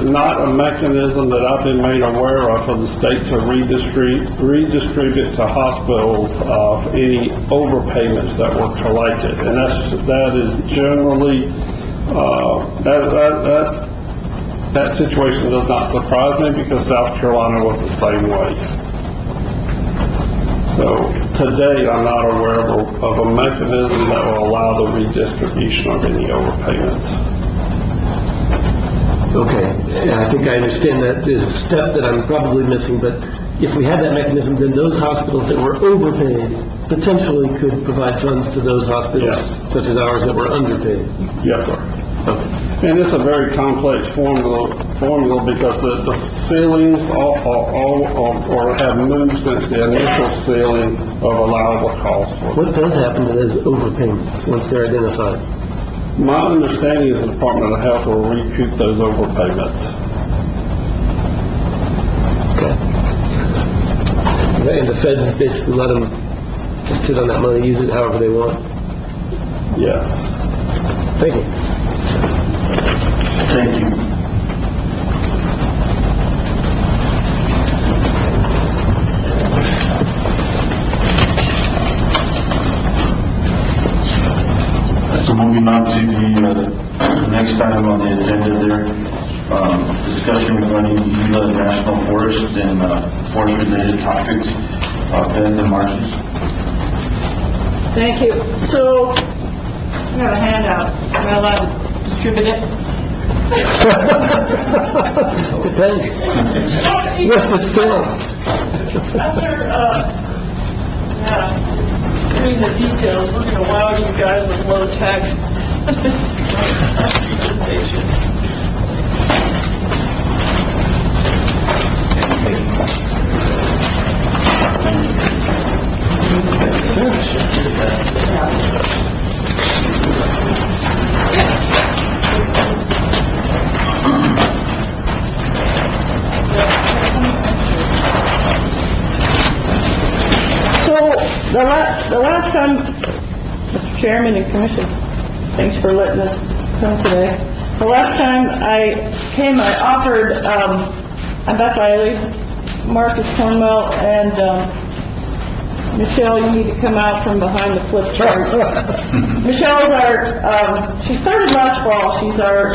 A: not a mechanism that I've been made aware of for the state to redistribute to hospitals of any overpayments that were collected, and that is generally that situation does not surprise me because South Carolina was the same way. So today, I'm not aware of a mechanism that will allow the redistribution of any overpayments.
C: Okay, yeah, I think I understand that there's a step that I'm probably missing, but if we had that mechanism, then those hospitals that were overpaid potentially could provide funds to those hospitals,
A: Yes.
C: such as ours, that were underpaid.
A: Yes, sir.
C: Okay.
A: And it's a very complex formula because the ceilings all have moved since the initial ceiling of allowable costs.
C: What does happen to those overpayments once they're identified?
A: My understanding is the Department of Health will recoup those overpayments.
C: Okay. And the feds basically let them just sit on that money, use it however they want?
A: Yes.
C: Thank you.
J: Thank you. So moving on to the next item on the agenda there, discussion regarding the Gila National Forest and forest-related topics. Beth and Marcus.
K: Thank you. So, I have a handout. Am I allowed to distribute it?
C: Depends. What's it still?
K: After, reading the details, we're going to wow you guys with low-tech presentation. The last time, Mr. Chairman and Commission, thanks for letting us come today. The last time I came, I offered, I'm Beth Riley, Marcus Cornwell, and Michelle, you need to come out from behind the flip chart. Michelle's she started last fall. She's our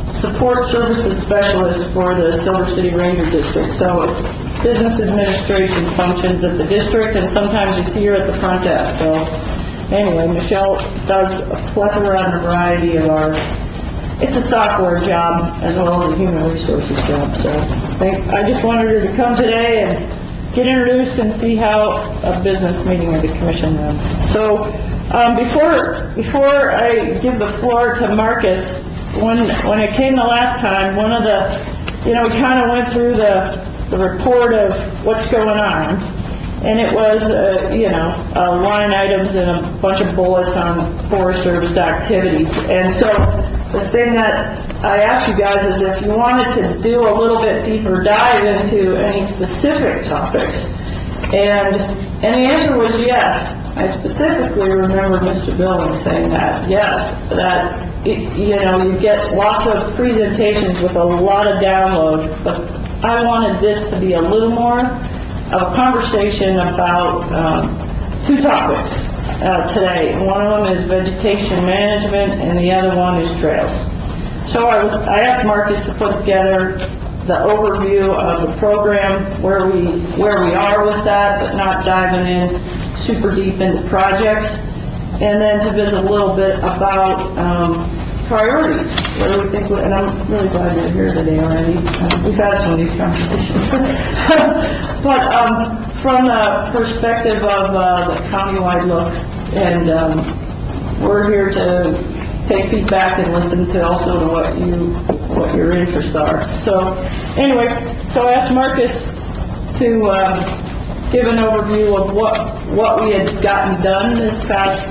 K: support services specialist for the Silver City Ranger District. So it's business administration functions at the district, and sometimes you see her at the front desk. So anyway, Michelle does a plethora and a variety of it's a software job as well as a human resources job. So I just wanted her to come today and get introduced and see how a business meeting of the commission runs. So before I give the floor to Marcus, when it came the last time, one of the, we kind of went through the report of what's going on, and it was, line items and a bunch of bullets on Forest Service activities. And so the thing that I asked you guys is if you wanted to do a little bit deeper dive into any specific topics, and the answer was yes. I specifically remember Mr. Billings saying that, yes, that you get lots of presentations with a lot of download, but I wanted this to be a little more of a conversation about two topics today. One of them is vegetation management, and the other one is trails. So I asked Marcus to put together the overview of the program, where we are with that, but not diving in super deep into projects, and then to visit a little bit about priorities. What do we think? And I'm really glad you're here today already. We've had some of these conversations. But from the perspective of the countywide look, and we're here to take feedback and listen to also to what your interests are. So anyway, so I asked Marcus to give an overview of what we had gotten done this past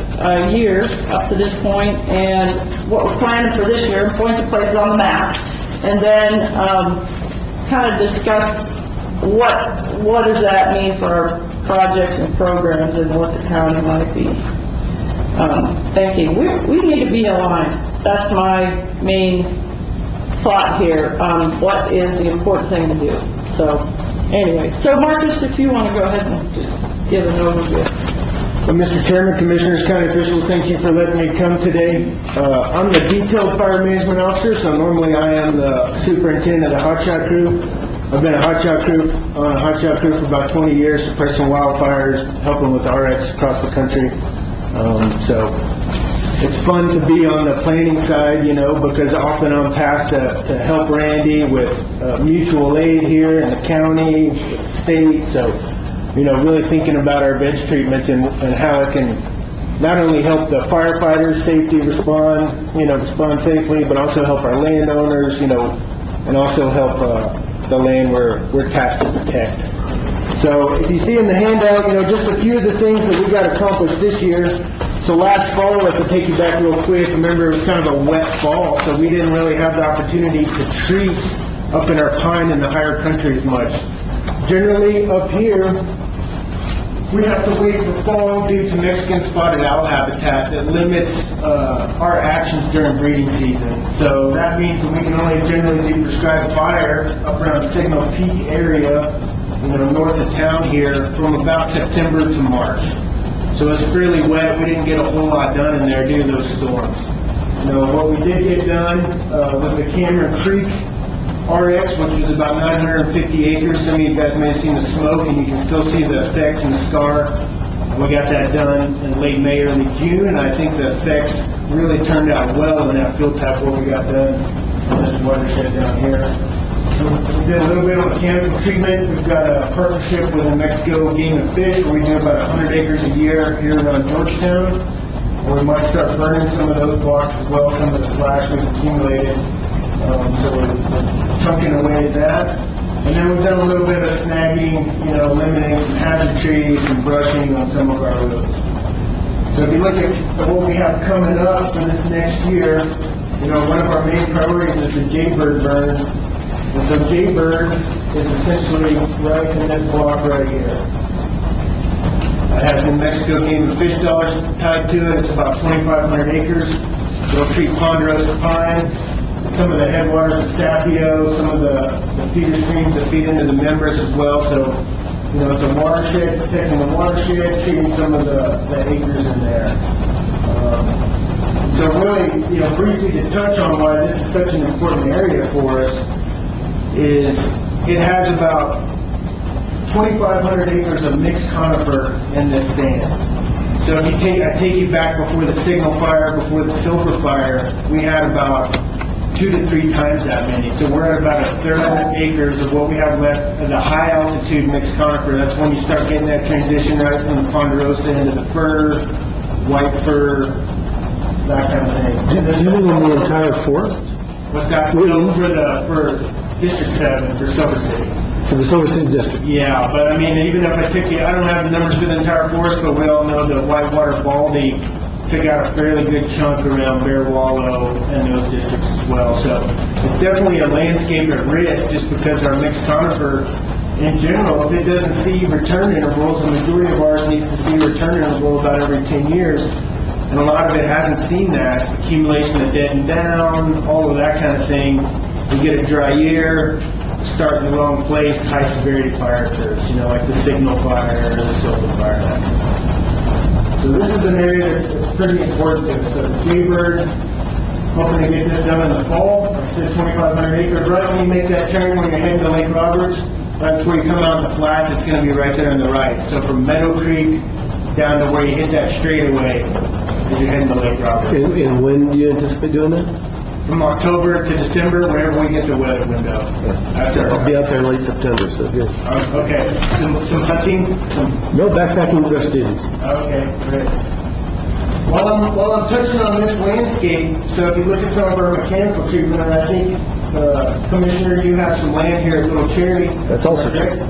K: year up to this point, and what we're planning for this year, point to places on the map, and then kind of discuss what does that mean for our projects and programs and what the county might be thinking. We need to be aligned. That's my main thought here. What is the important thing to do? So, anyway. So, Marcus, if you want to go ahead and just give an overview.
L: Well, Mr. Chairman, Commissioners, County officials, thank you for letting me come today. I'm the detailed fire management officer, so normally I am the superintendent of the hotshot crew. I've been on a hotshot crew for about 20 years, suppressing wildfires, helping with RX across the country. So it's fun to be on the planning side, because often I'm tasked to help Randy with mutual aid here in the county, with the state. So, really thinking about our veg treatments and how it can not only help the firefighters' safety respond safely, but also help our landowners, and also help the land we're tasked to protect. So if you see in the handout, just a few of the things that we got accomplished this year. So last fall, if I take you back real quick, remember it was kind of a wet fall, so we didn't really have the opportunity to treat up in our pine and the higher country as much. Generally, up here, we have to wait for fall due to Mexican spotted owl habitat that limits our actions during breeding season. So that means that we can only generally do prescribed fire up around Signal Peak area, north of town here, from about September to March. So it's fairly wet. We didn't get a whole lot done in there due to those storms. What we did get done was the Cameron Creek RX, which was about 950 acres. Some of you guys may have seen the smoke, and you can still see the effects and the scar. We got that done in late May, early June, and I think the effects really turned out well in that field type what we got done in this watershed down here. We did a little bit on mechanical treatment. We've got a partnership with New Mexico Game and Fish, where we do about 100 acres a year here around Georgetown. We might start burning some of those blocks as well, some of the slash we've accumulated. So we're chunking away at that. And then we've done a little bit of snagging, eliminating some hazard trees and brushing on some of our roads. So if you look at what we have coming up for this next year, one of our main priorities is the Jaybird burn. And so Jaybird is essentially right in this block right here. It has New Mexico Game and Fish dollars tied to it. It's about 2,500 acres. It'll treat ponderosa pine, some of the headwaters of Sapio, some of the feeder streams that feed into the members as well. So, it's a watershed, protecting the watershed, treating some of the acres in there. So really, briefly to touch on why this is such an important area for us is it has about 2,500 acres of mixed conifer in this stand. So if I take you back before the Signal Fire, before the Silver Fire, we had about 2 to 3 times that many. So we're at about 1/3 acres of what we have left of the high altitude mixed conifer. That's when you start getting that transition right from the ponderosa into the fir, white fir, that kind of thing.
C: Do you mean the entire forest?
L: What's that? No, for District 7, for Silver City.
C: For the Silver City District?
L: Yeah, but I mean, even if I took you, I don't have the numbers for the entire forest, but we all know that Whitewater Baldy took out a fairly good chunk around Bear Wallow and those districts as well. So it's definitely a landscape at risk just because our mixed conifer, in general, if it doesn't see return intervals, the majority of ours needs to see return interval about every 10 years. And a lot of it hasn't seen that. Accumulation of dead and down, all of that kind of thing. We get a dry year, start in the wrong place, high severity fire occurs, like the Signal Fire or the Silver Fire. So this is an area that's pretty important to us. So Jaybird, hoping to get this done in the fall. Like I said, 2,500 acres. Right when you make that turn, when you're heading to Lake Roberts, right before you come out the flats, it's going to be right there on the right. So from Meadow Creek down to where you hit that straightaway as you're heading to Lake Roberts.
C: And when do you anticipate doing that?
L: From October to December, whenever we get the weather window.
C: I'll be out there in late September, so good.
L: Okay. Some hunting?
C: No backpacking with our students.
L: Okay, great. While I'm touching on this landscape, so if you look at some of our mechanical treatment, and I think, Commissioner, you have some land here at Little Cherry.
C: That's also true.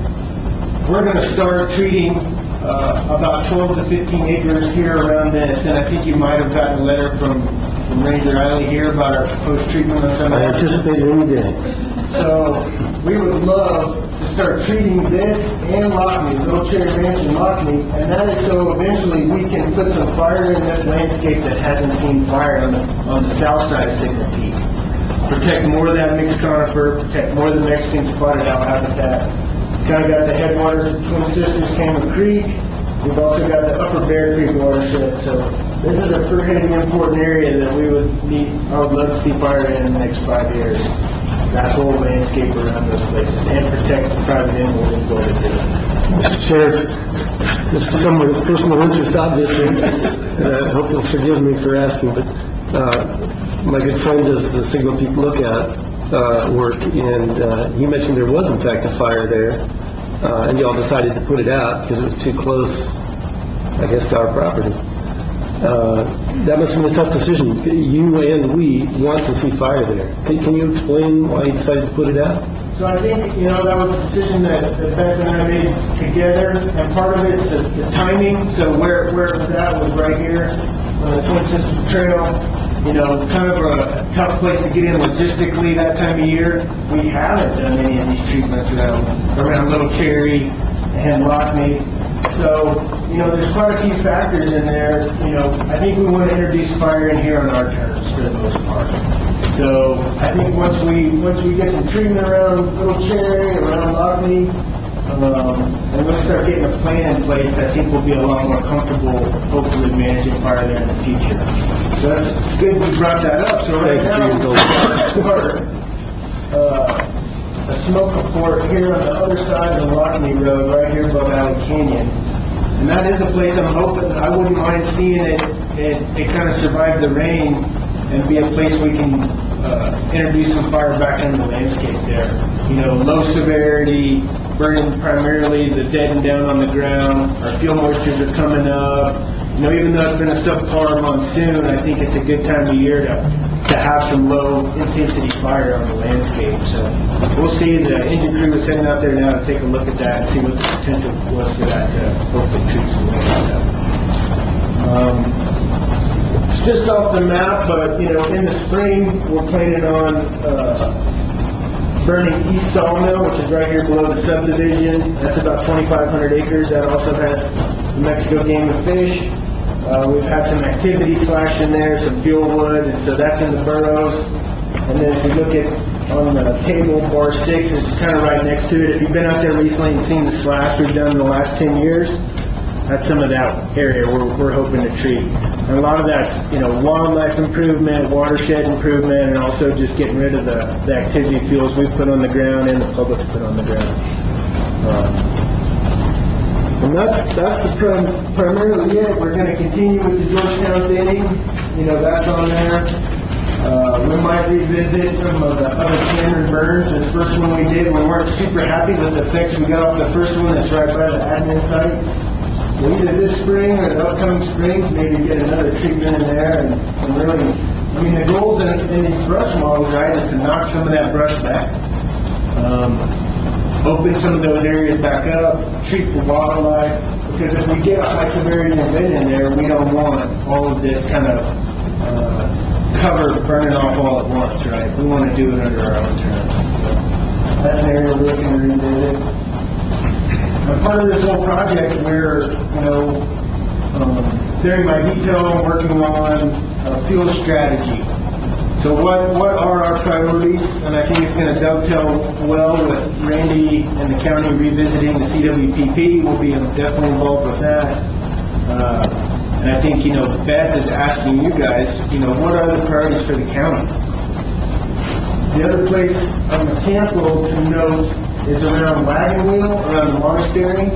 L: we're going to start treating about 12 to 15 acres here around this, and I think you might have gotten a letter from Ranger Riley here about our proposed treatment on some of
C: I
L: that.
C: anticipate any day.
L: So we would love to start treating this and Lockney, Little Cherry Ranch and Lockney, and that is so eventually we can put some fire in this landscape that hasn't seen fire on the south side of Signal Peak. Protect more of that mixed conifer, protect more of the Mexican spotted owl habitat. Kind of got the headwaters of Twin Sisters, Cameron Creek. We've also got the Upper Bear Creek watershed. So this is a pretty important area that we would need. I would love to see fire in the next 5 years. That whole landscape around those places, and protect the private animals in Florida too.
C: Mr. Chair, this is some of the personal interest, obviously, and I hope you'll forgive me for asking, but my good friend does the Signal Peak Lookout work, and he mentioned there was in fact a fire there, and y'all decided to put it out because it was too close, I guess, to our property. That must have been a tough decision. You and we want to see fire there. Can you explain why you decided to put it out?
L: So I think, that was a decision that Beth and I made together, and part of it's the timing. So where it was at was right here on the Twin Sisters Trail. Kind of a tough place to get in logistically that time of year. We haven't done any of these treatments around Little Cherry and Lockney. So, there's quite a few factors in there. I think we want to introduce fire in here on our terms for the most part. So I think once we get some treatment around Little Cherry, around Lockney, and we'll start getting a plan in place, I think we'll be a lot more comfortable, hopefully, managing fire there in the future. So it's good we brought that up. So right now, a smoke report here on the other side of the Lockney Road, right here above Alley Canyon. And that is a place I'm hoping, I wouldn't mind seeing it kind of survive the rain and be a place we can introduce some fire back into the landscape there. Low severity, burning primarily the dead and down on the ground. Our fuel moistures are coming up. Even though it's been a subpar monsoon, I think it's a good time of year to have some low intensity fire on the landscape. So we'll see. The engine crew is heading out there now to take a look at that and see what the potential was for that to hopefully treat some land. It's just off the map, but in the spring we're planning on burning East Sawmill, which is right here below the subdivision. That's about 2,500 acres. That also has the Mexico Game and Fish. We've had some activity slash in there, some fuel wood, and so that's in the burrows. And then if you look at on the table, bar 6 is kind of right next to it. If you've been out there recently and seen the slash we've done in the last 10 years, that's some of that area we're hoping to treat. And a lot of that's, wildlife improvement, watershed improvement, and also just getting rid of the activity fuels we've put on the ground and the public's put on the ground. And that's primarily it. We're going to continue with the Georgetown thinning. That's on there. We might revisit some of the other Cameron burns. This first one we did, we weren't super happy with the effects we got off the first one that's right by the admin site. So either this spring or the upcoming springs, maybe get another treatment in there and really, the goals in these brush models, right, is to knock some of that brush back. Open some of those areas back up, treat for wildlife, because if we get a high severity event in there, we don't want all of this kind of cover burning off all at once, right? We want to do it under our own terms. So that's an area we're looking to revisit. And part of this whole project, we're, during my detail, I'm working on fuel strategy. So what are our priorities? And I think it's going to dovetail well with Randy and the county revisiting the CWPP. We'll be definitely involved with that. And I think, Beth is asking you guys, what are the priorities for the county? The other place on the mechanical to note is around Wagon Wheel, around the monastery.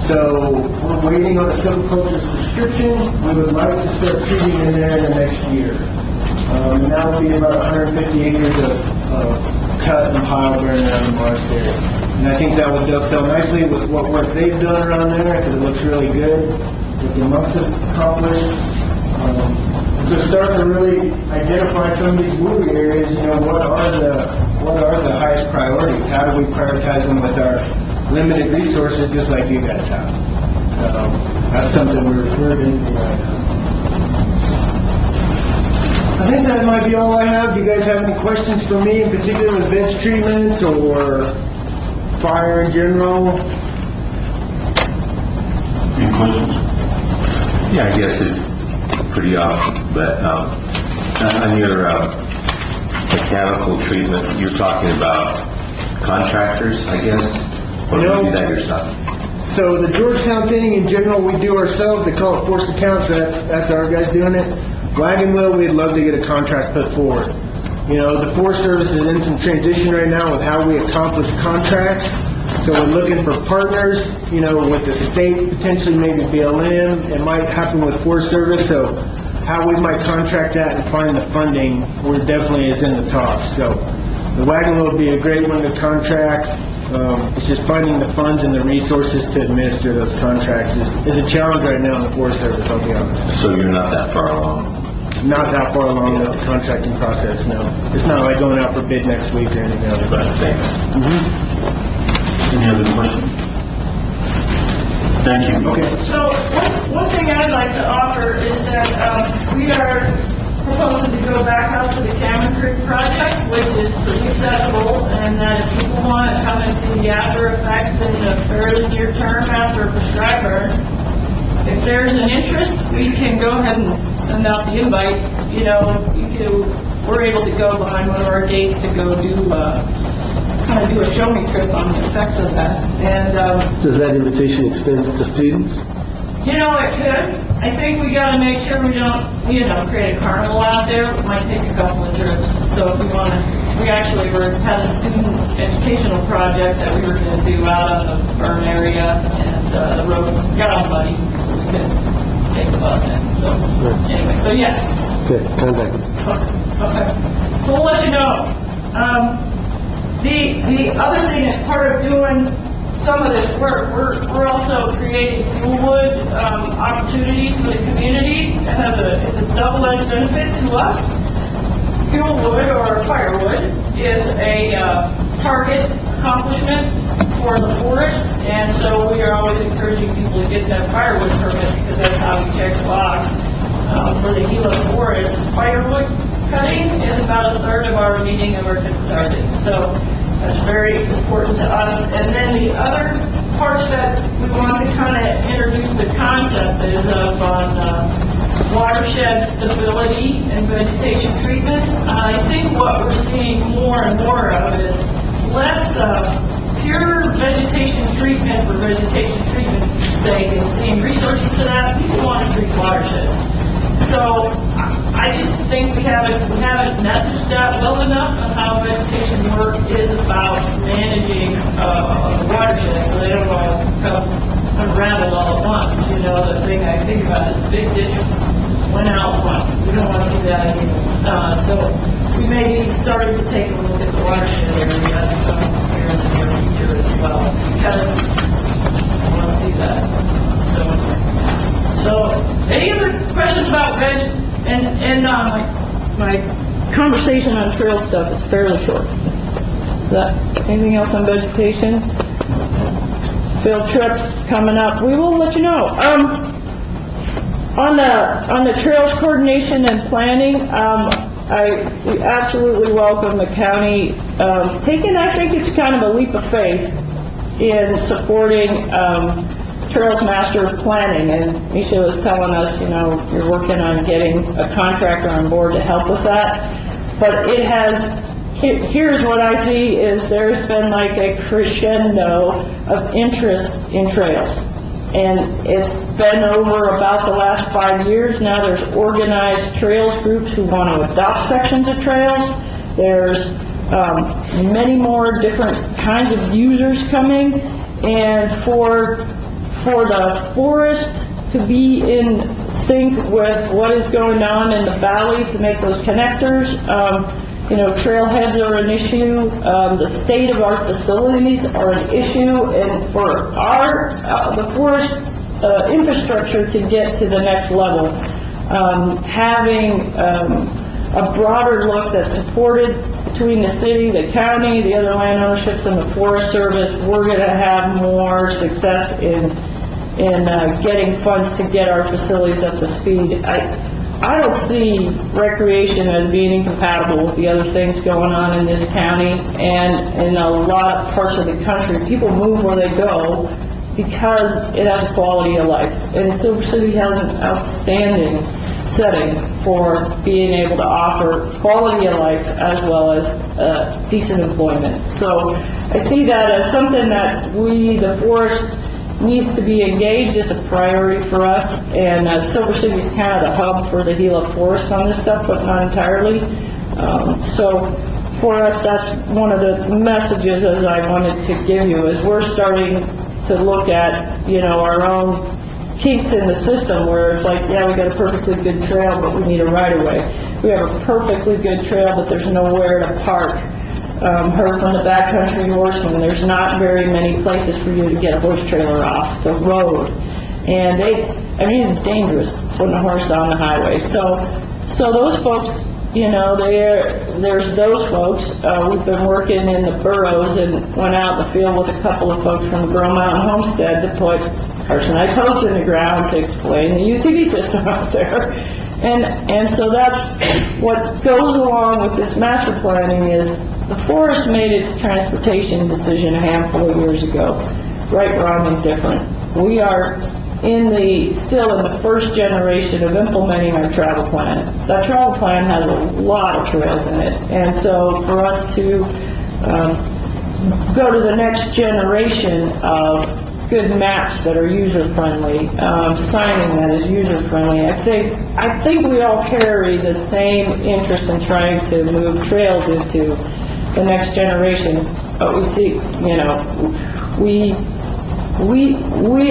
L: So we're waiting on a silviculture prescription. We would like to start treating in there in the next year. And that would be about 150 acres of cut and pile burn around the monastery. And I think that would dovetail nicely with what work they've done around there, because it looks really good. What the monks have accomplished. To start to really identify some of these movie areas, what are the highest priorities? How do we prioritize them with our limited resources just like you guys have. So that's something we're busy right now. I think that might be all I have. Do you guys have any questions for me, in particular with veg treatments or fire in general?
J: Any questions?
F: Yeah, I guess it's pretty obvious, but on your mechanical treatment, you're talking about contractors, I guess? Or do you do that yourself?
L: So the Georgetown thing in general, we do ourselves. They call it forced accounts. That's our guys doing it. Wagon wheel, we'd love to get a contract put forward. You know, the Forest Service is in some transition right now with how we accomplish contracts. So we're looking for partners, you know, with the state, potentially maybe BLM. It might happen with Forest Service. So how we might contract that and find the funding, we're definitely is in the talks. So the wagon wheel would be a great one to contract. It's just finding the funds and the resources to administer those contracts is a challenge right now in the Forest Service, I'll be honest.
F: So you're not that far along?
L: Not that far along with the contracting process, no. It's not like going out for bid next week or anything else.
F: But thanks.
J: Any other questions? Thank you.
L: Okay.
K: So, one thing I'd like to offer is that we are proposing to go back out to the Cameron Creek project, which is pretty accessible, and that if people want to come and see the after effects in the fairly near term after a prescribed burn, if there's an interest, we can go ahead and send out the invite. You know, we're able to go behind one of our gates to go do kind of do a show me trip on the effects of that. And
C: Does that invitation extend to students?
K: you know, it could. I think we got to make sure we don't, you know, create a carnival out there. It might take a couple of trips. So if we want to, we actually had a student educational project that we were going to do out on the burn area, and the road got on muddy. We could take the bus in. So anyway, so yes.
C: Okay, contact me.
K: Okay. So we'll let you know. The other thing is part of doing some of this work, we're also creating fuel wood opportunities for the community. It's a double-edged benefit to us. Fuel wood or firewood is a target accomplishment for the forest, and so we are always encouraging people to get that firewood permit because that's how we check the box. For the Gila Forest, firewood cutting is about a third of our meeting of our timber target. So that's very important to us. And then the other parts that we want to kind of introduce the concept is of watershed stability and vegetation treatments. I think what we're seeing more and more of is less pure vegetation treatment for vegetation treatment's sake and seeing resources to that. People want to treat watersheds. So I just think we haven't messaged that well enough on how vegetation work is about managing the watershed, so they don't all come unraveled all at once. You know, the thing I think about is a big ditch went out once. We don't want to see that again. So we may be starting to take a look at the watershed area here in the near future as well, because I want to see that. So, any other questions about veg? And my conversation on trail stuff is fairly short. Is that anything else on vegetation? Field trips coming up. We will let you know. On the trails coordination and planning, we absolutely welcome the county taking. I think it's kind of a leap of faith in supporting Trails Master Planning, and Misha was telling us, you know, you're working on getting a contractor on board to help with that. But it has, here's what I see is there's been like a crescendo of interest in trails. And it's been over about the last 5 years now. There's organized trails groups who want to adopt sections of trails. There's many more different kinds of users coming, and for the forest to be in sync with what is going on in the valley to make those connectors. You know, trailheads are an issue. The state of our facilities are an issue, and for the forest infrastructure to get to the next level, having a broader look that's supported between the city, the county, the other land ownerships, and the Forest Service, we're going to have more success in getting funds to get our facilities up to speed. I don't see recreation as being incompatible with the other things going on in this county and in a lot of parts of the country. People move where they go because it has a quality of life. And Silver City has an outstanding setting for being able to offer quality of life as well as decent employment. So I see that as something that we, the forest, needs to be engaged. It's a priority for us, and Silver City is kind of the hub for the Gila Forest on this stuff, but not entirely. So for us, that's one of the messages as I wanted to give you, is we're starting to look at, you know, our own kinks in the system where it's like, yeah, we got a perfectly good trail, but we need a right-of-way. We have a perfectly good trail, but there's nowhere to park. Heard from the backcountry horsemen, there's not very many places for you to get a horse trailer off the road. And it's dangerous putting a horse on the highway. So those folks, you know, there's those folks. We've been working in the boroughs and went out in the field with a couple of folks from the Burro Mountain Homestead to put arsenite posts in the ground to explain the UTV system out there. And so that's what goes along with this master planning is the forest made its transportation decision a handful of years ago. Right, wrong, and different. We are still in the first generation of implementing our travel plan. That travel plan has a lot of trails in it. And so for us to go to the next generation of good maps that are user-friendly, signing that is user-friendly. I think we all carry the same interest in trying to move trails into the next generation. But we see, you know, we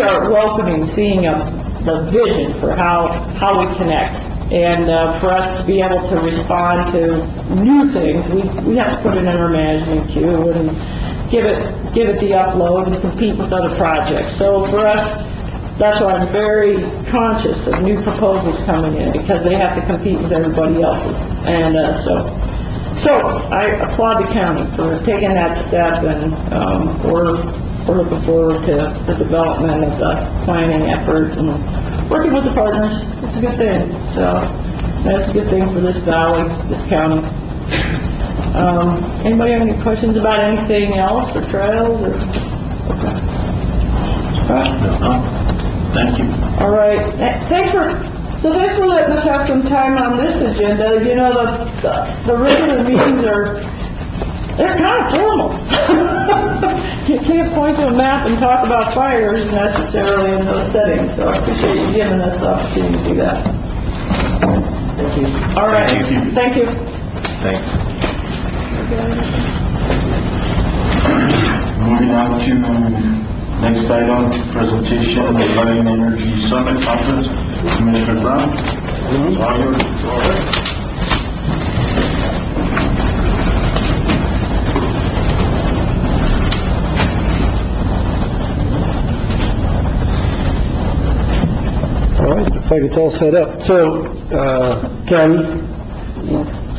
K: are welcoming seeing the vision for how we connect. And for us to be able to respond to new things, we have to put it in our management queue and give it the upload and compete with other projects. So for us, that's why I'm very conscious of new proposals coming in, because they have to compete with everybody else's. And so I applaud the county for taking that step, and we're looking forward to the development of the planning effort and working with the partners. It's a good thing. So that's a good thing for this valley, this county. Anybody have any questions about anything else or trails or? Okay.
J: Thank you.
K: All right. Thanks for letting us have some time on this agenda. You know, the regular meetings they're kind of formal. You can't point to a map and talk about fires necessarily in those settings. So I appreciate you giving us the opportunity to do that.
C: Thank you.
K: All right. Thank you.
F: Thanks.
J: Moving on to next item, presentation of the Lighting Energy Summit Conference. Commissioner Brown. All yours.
C: All right, looks like it's all set up. So, County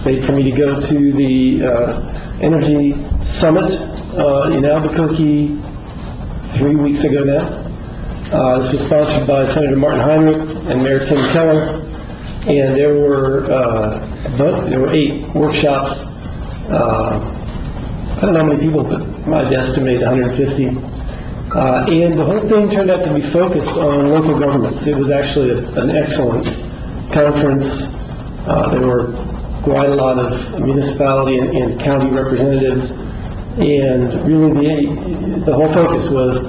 C: paid for me to go to the Energy Summit in Albuquerque 3 weeks ago now. This was sponsored by Senator Martin Heinrich and Mayor Tim Keller, and there were 8 workshops. I don't know how many people, but I'd estimate 150. And the whole thing turned out to be focused on local governments. It was actually an excellent conference. There were quite a lot of municipality and county representatives, and really the whole focus was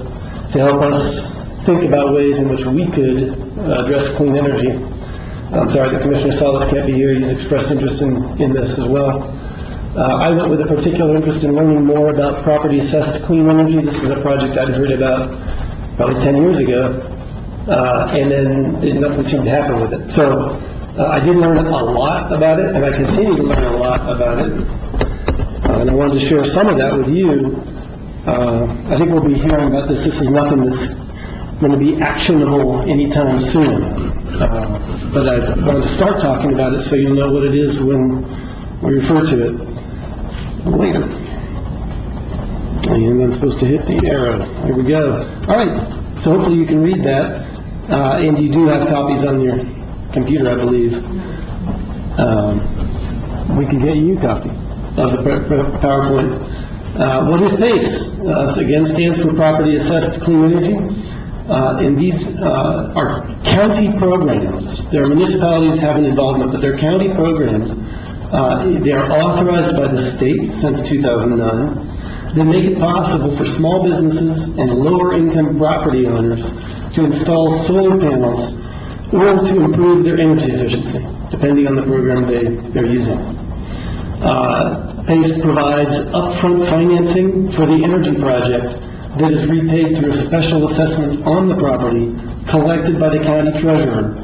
C: to help us think about ways in which we could address clean energy. I'm sorry that Commissioner Salas can't be here. He's expressed interest in this as well. I went with a particular interest in learning more about property assessed clean energy. This is a project I'd heard about probably 10 years ago, and then nothing seemed to happen with it. So I did learn a lot about it, and I continue to learn a lot about it. And I wanted to share some of that with you. I think we'll be hearing about this. This is nothing that's going to be actionable anytime soon. But I wanted to start talking about it so you'll know what it is when we refer to it later. And I'm supposed to hit the arrow. There we go. All right, so hopefully you can read that. And you do have copies on your computer, I believe. We can get you a copy of the PowerPoint. What is PACE? Again, stands for Property Assessed Clean Energy. And these are county programs. There are municipalities having involvement, but they're county programs. They are authorized by the state since 2009. They make it possible for small businesses and lower-income property owners to install solar panels or to improve their energy efficiency, depending on the program they're using. PACE provides upfront financing for the energy project that is repaid through a special assessment on the property collected by the county treasurer,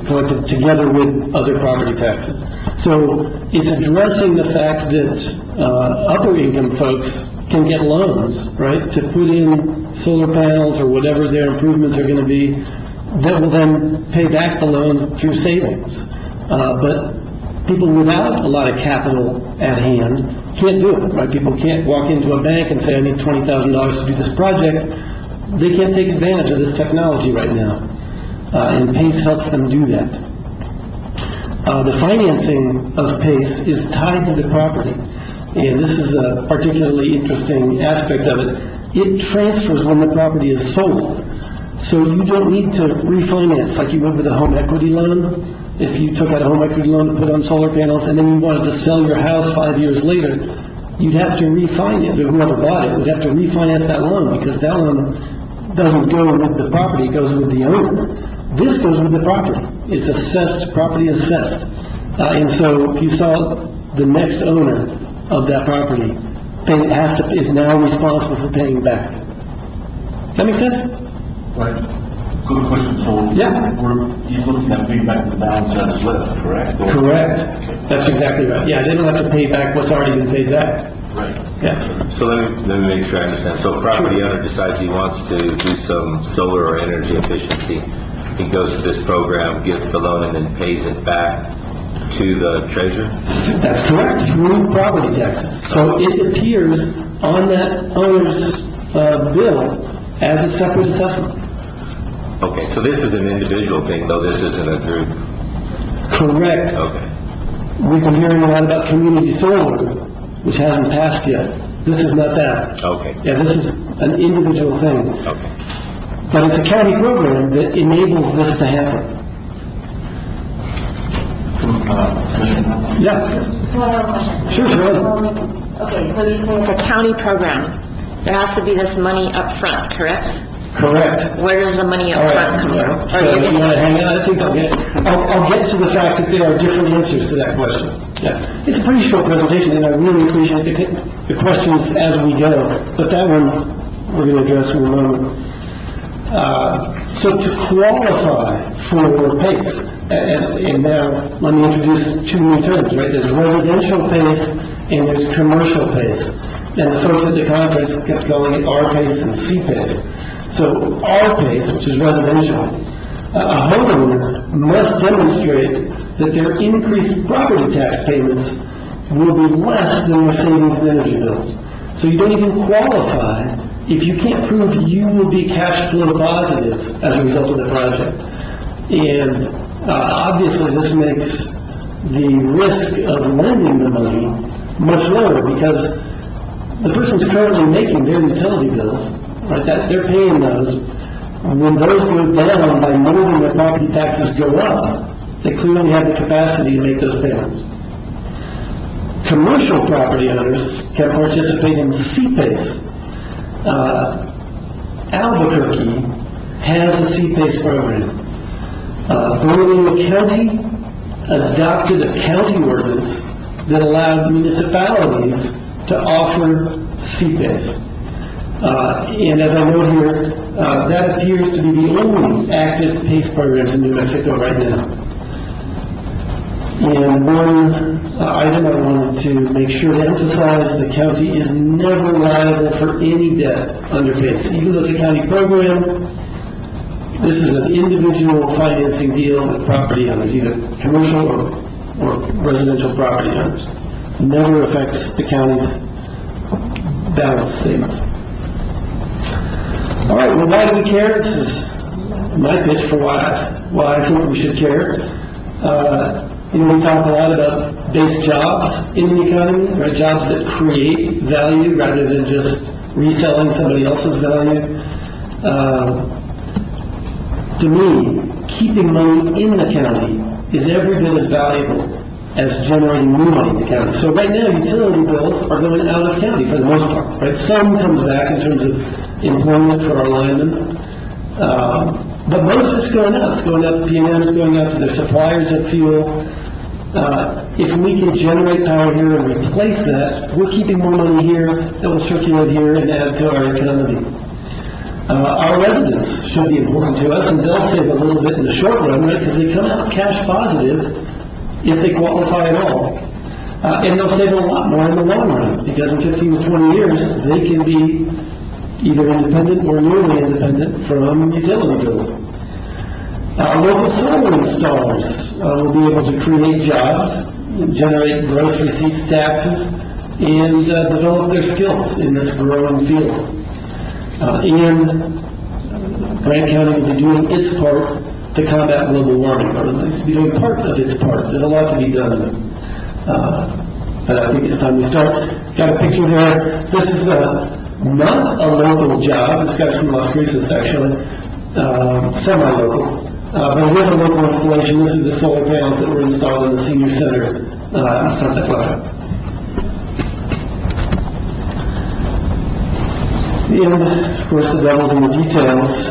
C: collected together with other property taxes. So it's addressing the fact that upper income folks can get loans, right, to put in solar panels or whatever their improvements are going to be that will then pay back the loan through savings. But people without a lot of capital at hand can't do it, right? People can't walk into a bank and say, I need $20,000 to do this project. They can't take advantage of this technology right now. And PACE helps them do that. The financing of PACE is tied to the property. And this is a particularly interesting aspect of it. It transfers when the property is sold. So you don't need to refinance like you would with a home equity loan. If you took out a home equity loan to put on solar panels and then you wanted to sell your house 5 years later, you'd have to refinance, whoever bought it would have to refinance that loan because that loan doesn't go with the property, it goes with the owner. This goes with the property. It's assessed, property assessed. And so if you saw the next owner of that property, is now responsible for paying back. Does that make sense?
J: Right. Good question. So
C: Yeah.
J: he's looking at paying back the balance that is left, correct?
C: Correct. That's exactly right. Yeah, they don't have to pay back what's already been paid back.
J: Right.
C: Yeah.
F: So let me make sure I understand. So a property owner decides he wants to do some solar or energy efficiency. He goes to this program, gets the loan, and then pays it back to the treasurer?
C: That's correct, through property taxes. So it appears on that owner's bill as a separate assessment.
F: Okay, so this is an individual thing, though this isn't a group.
C: Correct.
F: Okay.
C: We've been hearing a lot about community solar, which hasn't passed yet. This is not that.
F: Okay.
C: Yeah, this is an individual thing.
F: Okay.
C: But it's a county program that enables this to happen. Yeah.
H: So I have a question.
C: Sure.
H: Okay, so you say it's a county program. There has to be this money up front, correct?
C: Correct.
H: Where does the money up
C: All
H: front
C: right.
H: come
C: Yeah.
H: from?
C: So if you want to hang on, I think I'll get to the fact that there are different answers to that question. Yeah. It's a pretty short presentation, and I really appreciate the questions as we go. But that one we're going to address in a moment. So to qualify for PACE, and now let me introduce two new terms, right? There's residential PACE and there's commercial PACE. And the folks at the conference kept calling it R-PACE and C-PACE. So R-PACE, which is residential, a homeowner must demonstrate that their increased property tax payments will be less than their savings and energy bills. So you don't even qualify if you can't prove you will be cash flow positive as a result of the project. And obviously this makes the risk of lending the money much lower because the person's currently making their utility bills, right? That they're paying those. When those go down by more than their property taxes go up, they clearly have the capacity to make those payments. Commercial property owners can participate in C-PACE. Albuquerque has a C-PACE program. Bernalillo County adopted a county ordinance that allowed municipalities to offer C-PACE. And as I note here, that appears to be the only active PACE programs in New Mexico right now. And one item I wanted to make sure to emphasize, the county is never liable for any debt under PACE. Even though it's a county program, This is an individual financing deal with property owners, either commercial or residential property owners. Never affects the county's balance statements. All right, well, why do we care? This is my pitch for why I think we should care. We talk a lot about base jobs in the economy, right? Jobs that create value rather than just reselling somebody else's value. To me, keeping money in the county is every bit as valuable as generating new money in the county. So right now, utility bills are going out of county for the most part, right? Some comes back in terms of employment for our linemen, but most of it's going out. It's going out to P&M, it's going out to their suppliers of fuel. If we can generate power here and replace that, we're keeping more money here that will circulate here and add to our economy. Our residents should be important to us, and they'll save a little bit in the short run, right, because they come out cash positive if they qualify at all. And they'll save a lot more in the long run, because in 15 to 20 years, they can be either independent or nearly independent from utility bills. Local solar installers will be able to create jobs, generate gross receipts taxes, and develop their skills in this growing field. And Grant County will be doing its part to combat global warming, or at least be doing part of its part. There's a lot to be done, but I think it's time we start. Got a picture there. This is not a local job. This guy's from Las Cruces, actually, semi-local. But it is a local installation. This is the solar panels that were installed in the senior center in Santa Clara. And, of course, the devil's in the details.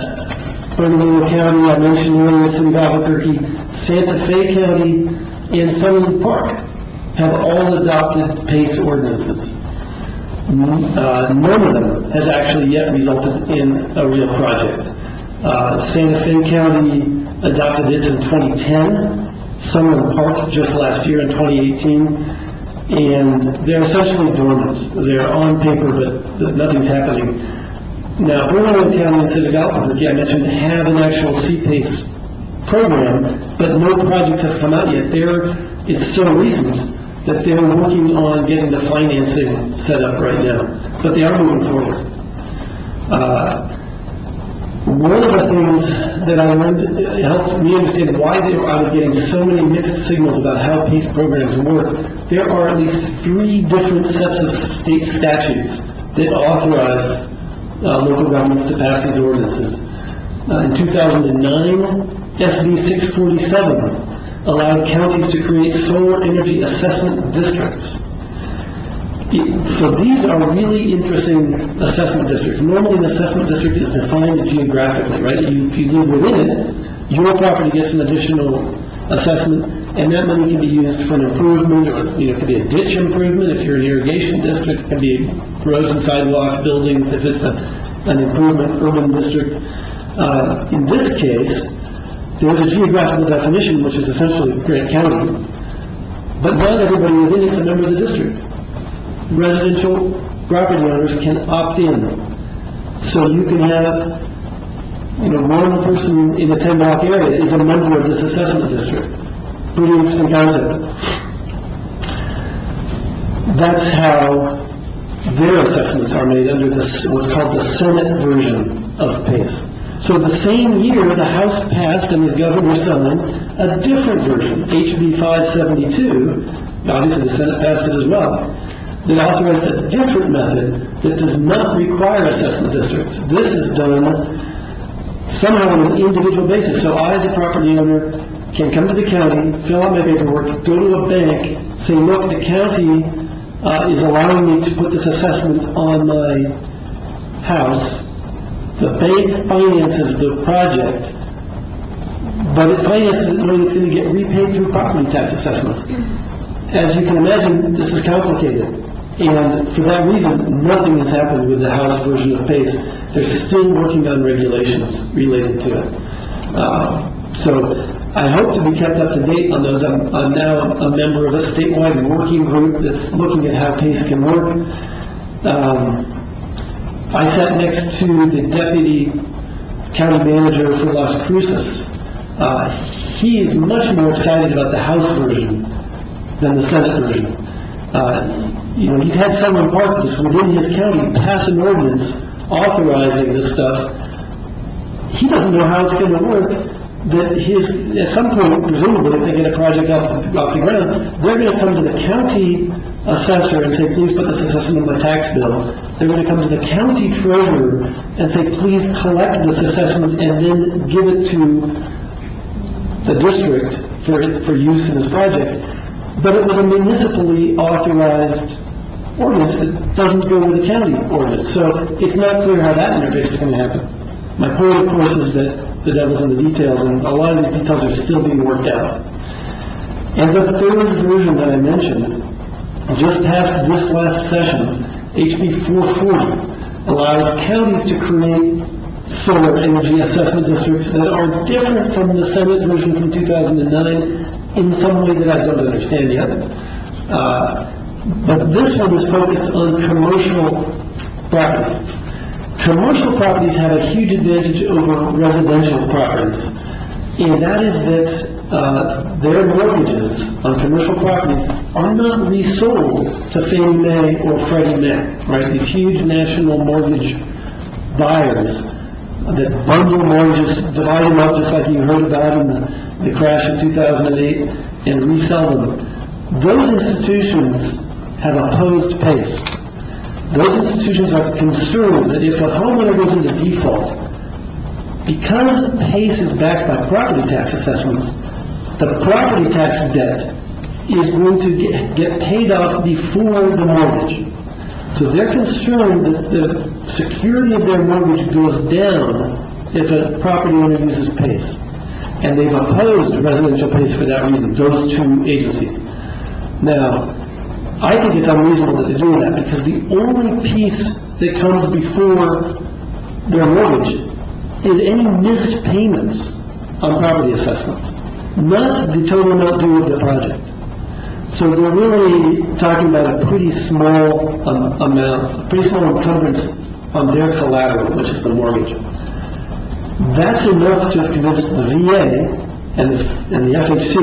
C: Bernalillo County, I mentioned earlier, the city of Albuquerque, Santa Fe County, and Sutherland Park have all adopted PACE ordinances. None of them has actually yet resulted in a real project. Santa Fe County adopted this in 2010, Sutherland Park just last year in 2018, and they're essentially dormant. They're on paper, but nothing's happening. Now, Bernalillo County and City of Albuquerque, I mentioned, have an actual CPACE program, but no projects have come out yet. It's so recent that they're working on getting the financing set up right now, but they are moving forward. One of the things that I learned, it helped me understand why I was getting so many mixed signals about how PACE programs work. There are at least 3 different sets of state statutes that authorize local governments to pass these ordinances. In 2009, SB 647 allowed counties to create solar energy assessment districts. So these are really interesting assessment districts. Normally an assessment district is defined geographically, right? If you live within it, your property gets an additional assessment, and that money can be used for an improvement, or it could be a ditch improvement if you're an irrigation district. It can be roads and sidewalks, buildings if it's an improvement urban district. In this case, there's a geographical definition, which is essentially Grant County, but not everybody within it's a member of the district. Residential property owners can opt in. So you can have, one person in a 10-block area is a member of this assessment district. Pretty interesting concept. That's how their assessments are made under what's called the Senate version of PACE. So the same year, the House passed and the governor signed a different version, HB 572, obviously the Senate passed it as well, that authorized a different method that does not require assessment districts. This is done somehow on an individual basis. So I, as a property owner, can come to the county, fill out my paperwork, go to a bank, say, look, the county is allowing me to put this assessment on my house. The bank finances the project, but it finances it knowing it's going to get repaid through property tax assessments. As you can imagine, this is complicated. And for that reason, nothing has happened with the House version of PACE. They're still working on regulations related to it. So I hope to be kept up to date on those. I'm now a member of a statewide working group that's looking at how PACE can work. I sat next to the deputy county manager for Las Cruces. He is much more excited about the House version than the Senate version. He's had several parties within his county pass an ordinance authorizing this stuff. He doesn't know how it's going to work. At some point, presumably, if they get a project off the ground, they're going to come to the county assessor and say, please put this assessment on my tax bill. They're going to come to the county treasurer and say, please collect this assessment and then give it to the district for use in this project. But it was a municipally authorized ordinance that doesn't go with the county ordinance. So it's not clear how that interface is going to happen. My point, of course, is that the devil's in the details, and a lot of these details are still being worked out. And the third version that I mentioned, just passed this last session, HB 440, allows counties to create solar energy assessment districts that are different from the Senate version from 2009 in some way that I don't understand yet. But this one is focused on commercial properties. Commercial properties have a huge advantage over residential properties, and that is that their mortgages on commercial properties are not resold to Fannie Mae or Freddie Mac, right? These huge national mortgage buyers that bundle mortgages, divide them up just like you heard about in the crash in 2008, and resell them. Those institutions have opposed PACE. Those institutions are concerned that if a homeowner goes into default, because PACE is backed by property tax assessments, the property tax debt is going to get paid off before the mortgage. So they're concerned that the security of their mortgage goes down if a property owner uses PACE. And they've opposed residential PACE for that reason, those two agencies. Now, I think it's unreasonable that they're doing that because the only piece that comes before their mortgage is any missed payments on property assessments, not the total amount due of the project. So they're really talking about a pretty small amount, a pretty small encumbrance on their collateral, which is the mortgage. That's enough to convince the VA and the FHC,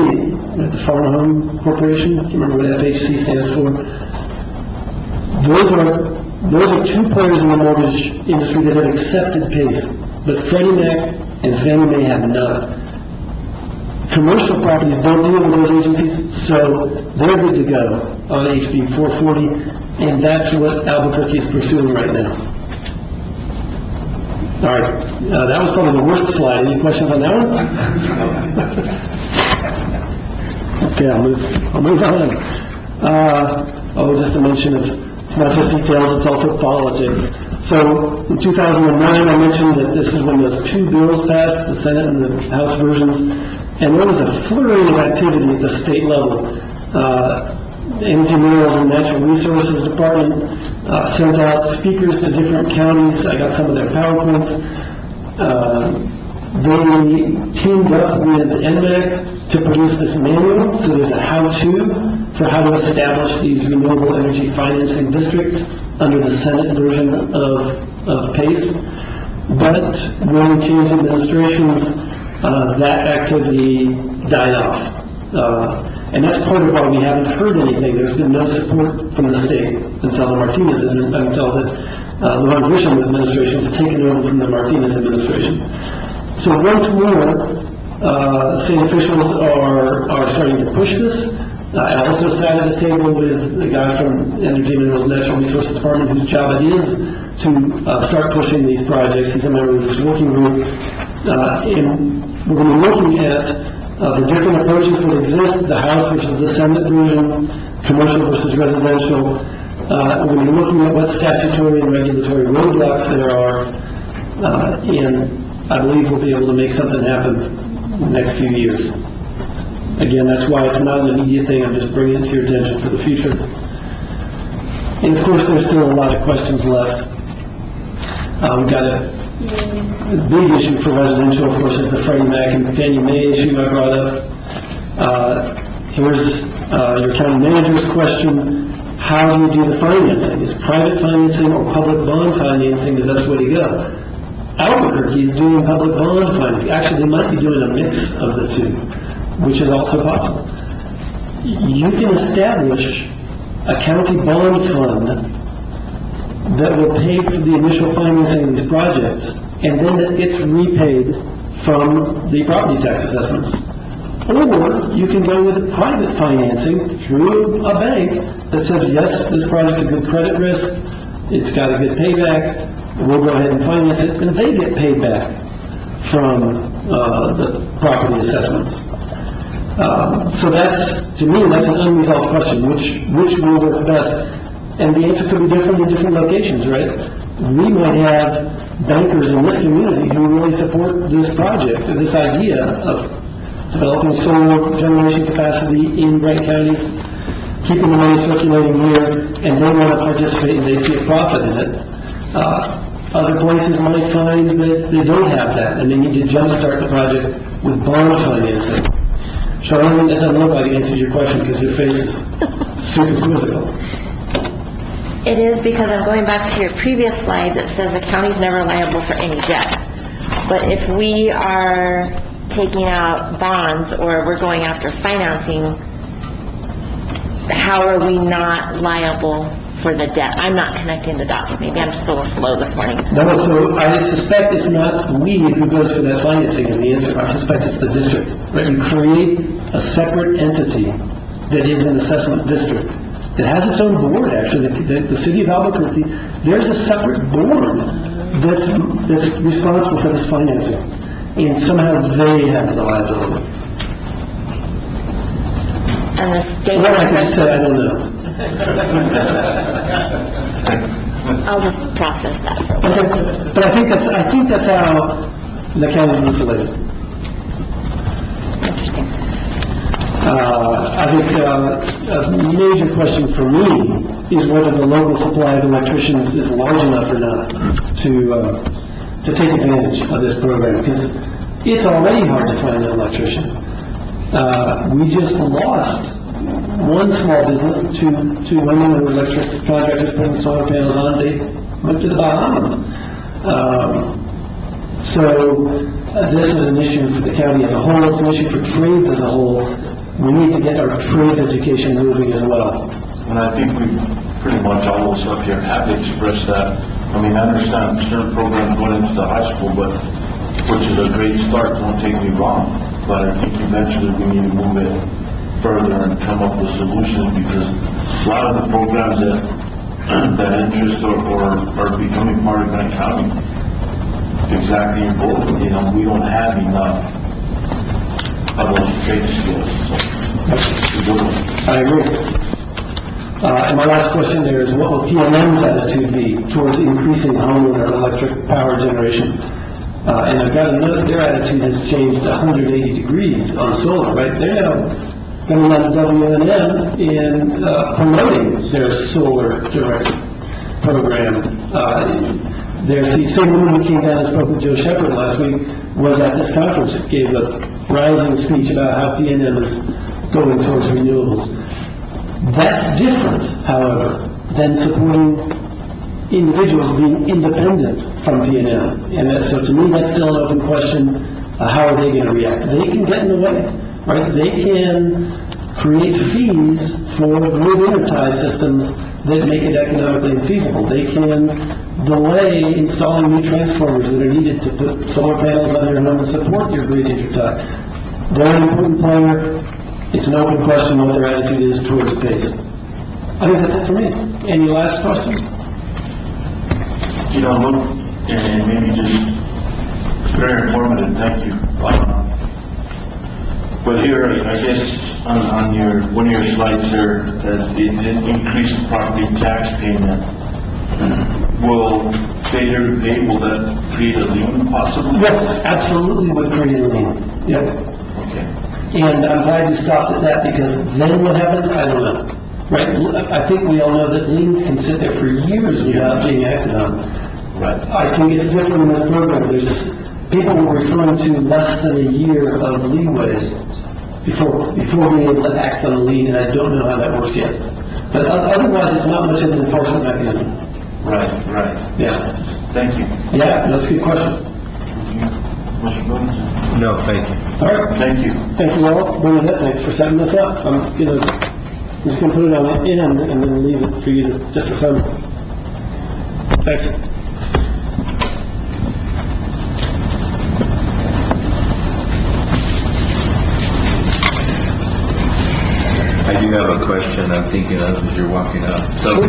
C: the Foreign Home Corporation. I can't remember what FHC stands for. Those are two players in the mortgage industry that have accepted PACE, but Freddie Mac and Fannie Mae have not. Commercial properties don't deal with those agencies, so they're good to go on HB 440, and that's what Albuquerque is pursuing right now. All right, that was probably the worst slide. Any questions on that one? Okay, I'll move on. Just a mention of, it's not just details, it's also politics. So in 2009, I mentioned that this is when those two bills passed, the Senate and the House versions, and there was a flurry of activity at the state level. Energy, Minerals, and Natural Resources Department sent out speakers to different counties. I got some of their PowerPoints. They teamed up with NMAC to produce this manual. So there's a how-to for how to establish these renewable energy financing districts under the Senate version of PACE. But when we changed administrations, that activity died off. And that's part of why we haven't heard anything. There's been no support from the state until the Martinez, until the Ron Grisham administration has taken over from the Martinez administration. So once more, state officials are starting to push this. I also sat at a table with a guy from Energy, Minerals, and Natural Resources Department whose job it is to start pushing these projects. He's a member of this working group. And we're going to be looking at the different approaches that exist, the House versus the Senate version, commercial versus residential. We're going to be looking at what statutory and regulatory roadblocks there are, and I believe we'll be able to make something happen in the next few years. Again, that's why it's not an immediate thing. I'm just bringing it to your attention for the future. And of course, there's still a lot of questions left. We've got a big issue for residential, of course, is the Freddie Mac and Fannie Mae issue I brought up. Here's your county manager's question. How do you do the financing? Is private financing or public bond financing the best way to go? Albuquerque is doing public bond funding. Actually, they might be doing a mix of the two, which is also possible. You can establish a county bond fund that will pay for the initial financing of these projects, and then it gets repaid from the property tax assessments. Or you can go with private financing through a bank that says, yes, this project's a good credit risk, it's got a good payback, we'll go ahead and finance it, and they get paid back from the property assessments. So that's, to me, that's an unresolved question, which will work best. And the answer could be different in different locations, right? We might have bankers in this community who really support this project, or this idea of developing solar generation capacity in Wright County, keeping the money circulating here, and they want to participate and they see a profit in it. Other places might find that they don't have that, and they need to jumpstart the project with bond financing. Charlene, it doesn't look like it answers your question because your face is super quizzical.
H: It is, because I'm going back to your previous slide that says the county's never liable for any debt. But if we are taking out bonds or we're going after financing, how are we not liable for the debt? I'm not connecting the dots. Maybe I'm just a little slow this morning.
C: No, so I suspect it's not we who goes for that financing is the answer. I suspect it's the district. Right? You create a separate entity that is an assessment district. It has its own board, actually. The city of Albuquerque, there's a separate board that's responsible for this financing. And somehow they have the liability.
H: And the state...
C: Well, I can just say, I don't know.
H: I'll just process that for a while.
C: Okay. But I think that's how the county's insulated.
H: Interesting.
C: I think a major question for me is whether the local supply of electricians is large enough or not to take advantage of this program, because it's already hard to find an electrician. We just lost one small business to women who were electric contractors putting solar panels on. They went to the Bahamas. So this is an issue for the county as a whole. It's an issue for trades as a whole. We need to get our trades education moving as well.
J: And I think we pretty much all of us up here have expressed that. I mean, I understand certain programs going into the high school, which is a great start, don't take me wrong. But I think eventually we need to move it further and come up with solutions, because a lot of the programs that interest or are becoming part of Grant County, exactly your goal, we don't have enough of those trade skills.
C: I agree. And my last question there is, what will PNM's attitude be towards increasing homeowner electric power generation? And I've got to note their attitude has changed 180 degrees on solar, right? They're now coming on to WNM in promoting their solar direct program. The same woman who came down and spoke with Joe Shepard last week was at this conference, gave a rousing speech about how PNM is going towards renewables. That's different, however, than supporting individuals being independent from PNM. And so to me, that's still an open question. How are they going to react? They can get in the way, right? They can create fees for grid intertie systems that make it economically infeasible. They can delay installing new transformers that are needed to put solar panels on your home and support your grid intertie. They're an important player. It's an open question what their attitude is towards the pace. I think that's it for me. Any last questions?
J: Look, and maybe just very informative, thank you. But here, I guess, on one of your slides there, that the increased property tax payment will failure to pay, will that create a lien possibly?
C: Yes, absolutely would create a lien. Yep.
J: Okay.
C: And I'm glad you stopped at that, because then what happens? I don't know. Right? I think we all know that liens can sit there for years without being acted on.
J: Right.
C: I think it's different in this program. People were referring to less than a year of leeway before being able to act on the lien, and I don't know how that works yet. But otherwise, it's not much of an enforcement mechanism.
J: Right.
C: Yeah.
J: Thank you.
C: Yeah, that's a good question.
J: Mr. Bowens?
F: No, thank you.
C: All right.
J: Thank you.
C: Thank you all. Bernadette, thanks for setting this up. I'm just gonna put it on the end and then leave it for you to disassemble. Thanks.
F: I do have a question I'm thinking of as you're walking up. So,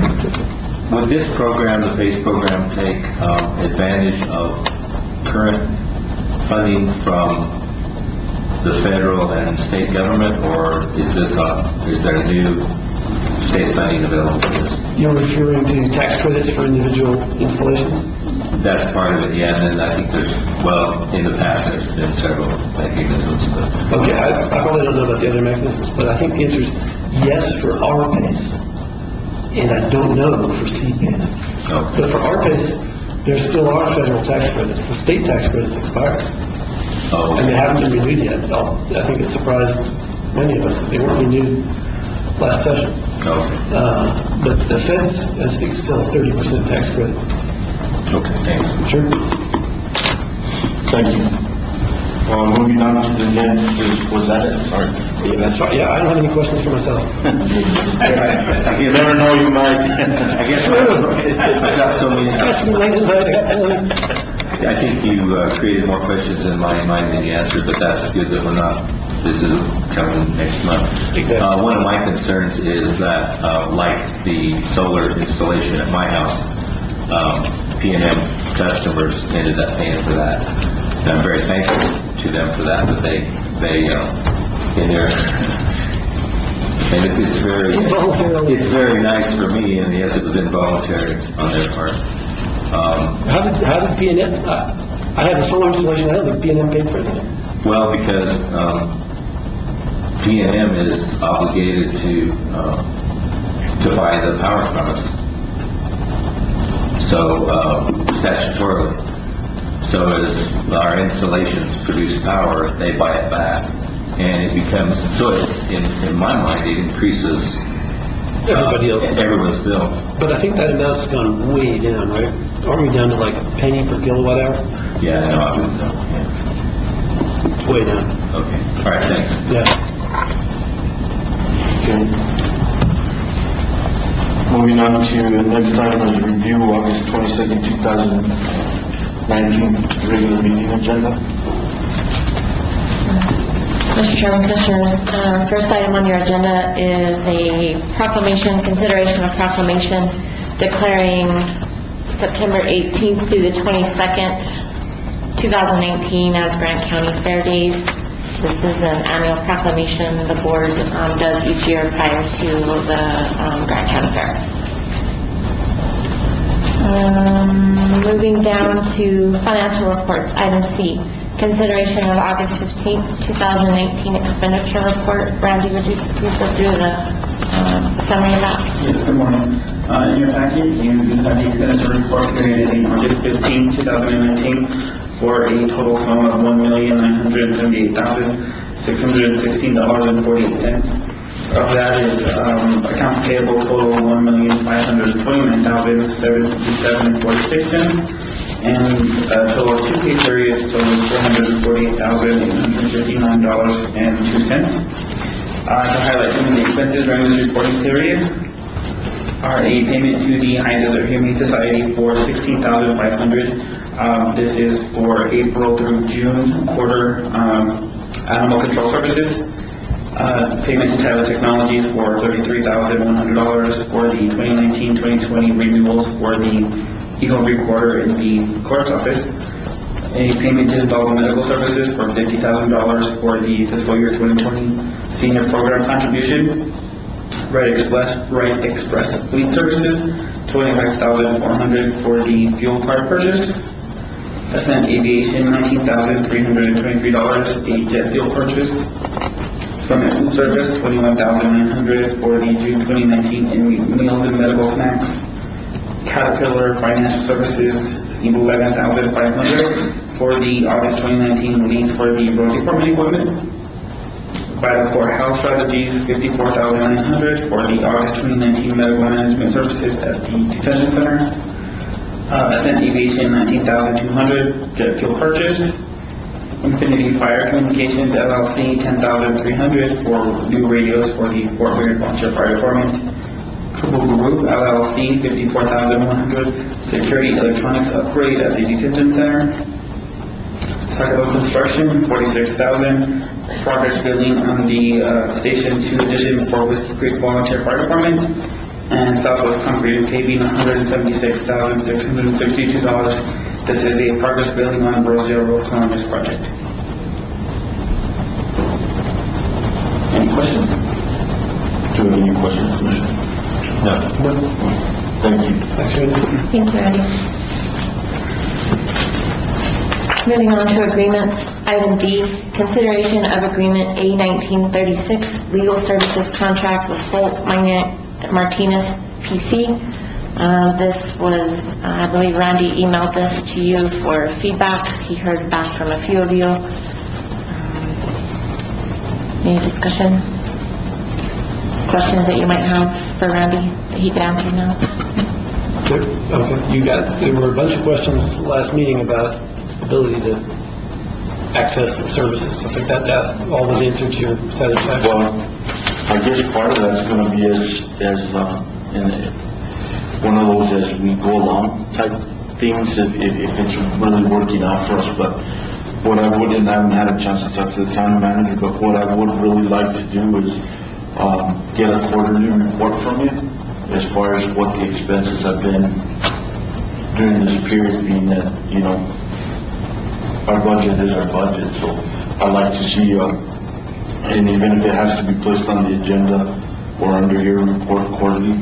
F: would this program, the PACE program, take advantage of current funding from the federal and state government, or is there new state funding available for this?
C: You're referring to tax credits for individual installations?
F: That's part of it, yeah, and then I think there's, well, in the past, there's been several mechanisms, but...
C: Okay, I probably don't know about the other mechanisms, but I think the answer is yes for our PACE, and I don't know for CPACE.
F: Okay.
C: But for our PACE, there still are federal tax credits. The state tax credits expired,
F: Oh,
C: and they haven't been renewed yet. I think it surprised many of us that they weren't renewed last session.
F: okay,
C: But the feds, I think, still 30% tax credit.
F: okay, thanks.
C: Sure.
J: Thank you. Moving on to the next, was that it? Sorry.
C: Yeah, that's right. Yeah, I don't have any questions for myself.
J: You never know, you might.
F: I guess I've got so many...
C: That's me late at night. I got plenty.
F: I think you created more questions in my mind than you answered, but that's good that this isn't coming next month.
C: Exactly.
F: One of my concerns is that, like the solar installation at my house, P&M customers ended up paying for that. And I'm very thankful to them for that they in their, and it's very nice for me, and yes, it was involuntary on their part.
C: How did P&M, I had a solar installation, I don't think P&M paid for anything.
F: Well, because P&M is obligated to buy the power from us. So, statutorily. So as our installations produce power, they buy it back. And it becomes, in my mind, it increases everyone's bill.
C: But I think that amount's gone way down, right? Aren't we down to like a penny per kilowatt hour?
F: Yeah, no, I wouldn't know. Yeah.
C: It's way down.
F: Okay, all right, thanks.
C: Yeah.
J: Okay. Moving on to the next item is review August 22nd, 2019 regular meeting agenda.
H: Mr. Chairman, Commissioners, first item on your agenda is a proclamation, consideration of proclamation declaring September 18th through the 22nd, 2019 as Grant County Fair Days. This is an annual proclamation the board does each year prior to the Grant County Fair. Moving down to financial reports, item C, consideration of August 15th, 2018 expenditure report. Randy, would you please go through the summary of that?
M: Yes, good morning. In your packet, you have the expenditure report created in August 15, 2019 for a total sum of $1,978,616.48. Of that is accounts payable total $1,529,757.46, and total of 2 pay periods total $448,859.02. To highlight some of the expenses during this reporting period are a payment to the High Desert Humane Society for $16,500. This is for April through June quarter animal control services. Payment to Tyler Technologies for $33,100 for the 2019-2020 renewals for the Eagle Recorder in the clerk's office. A payment to Hidalgo Medical Services for $50,000 for the fiscal year 2020 senior program contribution. Right Express Fleet Services, $25,400 for the fuel card purchase. Ascent Aviation, $19,323, a jet fuel purchase. Summit Food Service, $21,900 for the June 2019 meals and medical snacks. Caterpillar Financial Services, $11,500 for the August 2019 lease for the road department equipment. Vital Health Strategies, $54,900 for the August 2019 medical management services at the detention center. Ascent Aviation, $19,200, jet fuel purchase. Infinity Fire Communications LLC, $10,300 for new radios for the Fort Weir Volunteer Fire Department. Kubu Group LLC, $54,100, security electronics upgrade at the detention center. Taco Construction, $46,000, progress billing on the Station 2 addition for Whiskey Creek Volunteer Fire Department. And Southwest Concrete and Paving, $176,662. This is a progress billing on Roseville Road Columbus project. Any questions?
J: Do you have any questions, Commissioner? No. Thank you.
H: Thank you, Randy. Moving on to agreements, item D, consideration of agreement A1936, legal services contract with Holt Martinez PC. This was, I believe Randy emailed this to you for feedback. He heard back from a few of you. Any discussion? Questions that you might have for Randy that he could answer now?
C: Okay, there were a bunch of questions last meeting about ability to access the services, stuff like that. That all was answered to your satisfaction?
J: Well, I guess part of that's going to be as one of those as we go along type things, if it's really working out for us. But what I would, and I haven't had a chance to talk to the county manager, but what I would really like to do is get a quarterly report from you as far as what the expenses have been during this period, being that, our budget is our budget. So I'd like to see, and even if it has to be placed on the agenda or under your report quarterly,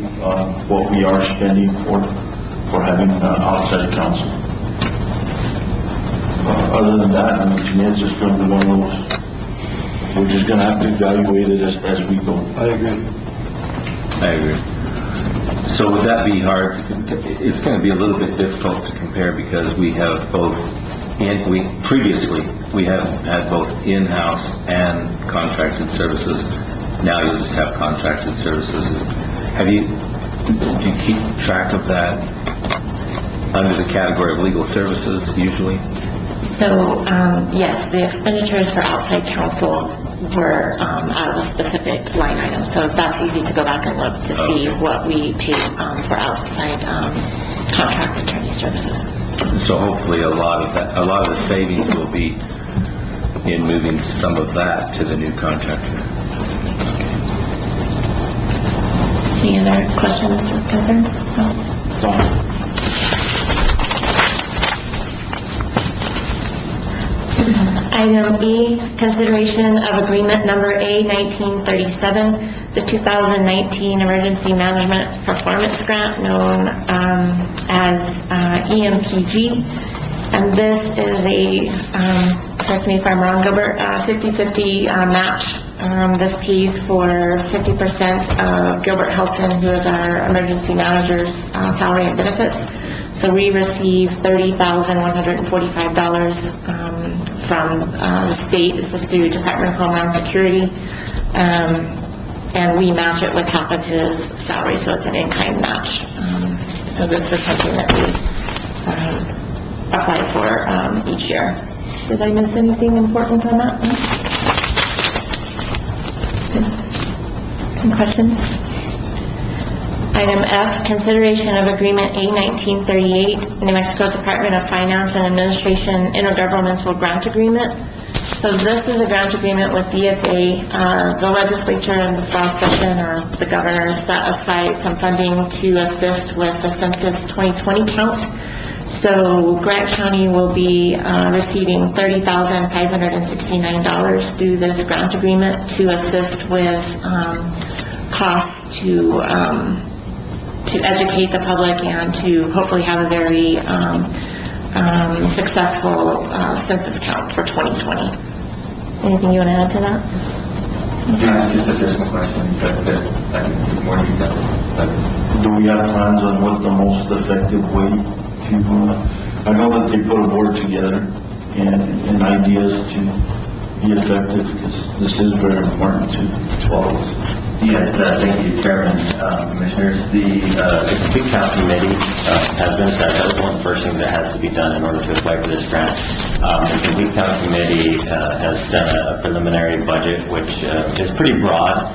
J: what we are spending for having outside counsel. Other than that, to me, it's just going to be one of those, we're just going to have to evaluate it as we go.
C: I agree.
B: So would that be hard? It's going to be a little bit difficult to compare because we have both, previously we have had both in-house and contracted services. Now you just have contracted services. Do you keep track of that under the category of legal services usually?
H: So, yes, the expenditures for outside counsel were out of a specific line item. So that's easy to go back and look to see what we paid for outside contract attorney services.
B: So hopefully a lot of the savings will be in moving some of that to the new contractor.
H: Any other questions or concerns? No? Item E, consideration of agreement number A1937, the 2019 Emergency Management Performance Grant, known as EMPG. And this is a, correct me if I'm wrong, Gilbert, 50-50 match. This pays for 50% of Gilbert Helton, who is our emergency manager's salary and benefits. So we receive $30,145 from the state. This is through Department of Homeland Security. And we match it with half of his salary, so it's an in-kind match. So this is something that we apply for each year. Did I miss anything important on that one? Any questions? Item F, consideration of agreement A1938, New Mexico Department of Finance and Administration Intergovernmental Grant Agreement. So this is a grant agreement with DFA. The legislature in this last session, or the governor, set aside some funding to assist with the Census 2020 count. So Grant County will be receiving $30,569 through this grant agreement to assist with costs to educate the public and to hopefully have a very successful census count for 2020. Anything you want to add to that?
J: Just additional questions that I can give more details. Do we have plans on what the most effective way to, I know that they put a board together and ideas to be effective, because this is very important to all of us.
G: Yes, thank you, Chairman, Commissioners. The Complete Count Committee has been set. That was one of the first things that has to be done in order to apply for this grant. The Complete Count Committee has set a preliminary budget, which is pretty broad,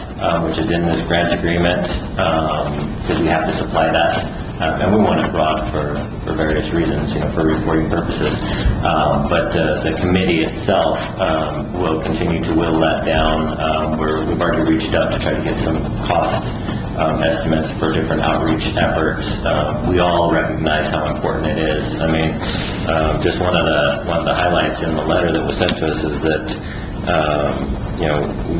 G: which is in this grant agreement, because we have to supply that. And we want it broad for various reasons, for reporting purposes. But the committee itself will continue to whittle that down. We've already reached out to try to get some cost estimates for different outreach efforts. We all recognize how important it is. I mean, just one of the highlights in the letter that was sent to us is that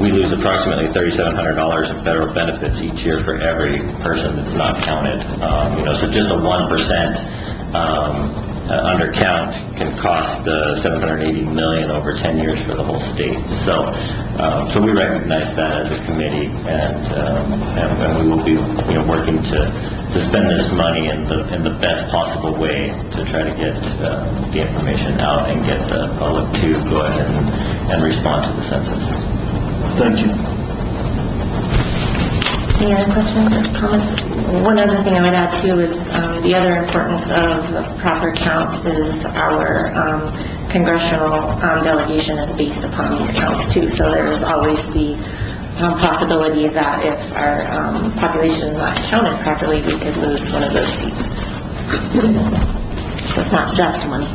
G: we lose approximately $3,700 in federal benefits each year for every person that's not counted. So just a 1% undercount can cost $780 million over 10 years for the whole state. So we recognize that as a committee, and we will be working to spend this money in the best possible way to try to get the information out and get the public to go ahead and respond to the census.
J: Thank you.
H: Any other questions or comments? One other thing I would add too is the other importance of the proper count is our congressional delegation is based upon these counts too. So there's always the possibility that if our population is not counted properly, we could lose one of those seats. So it's not just money.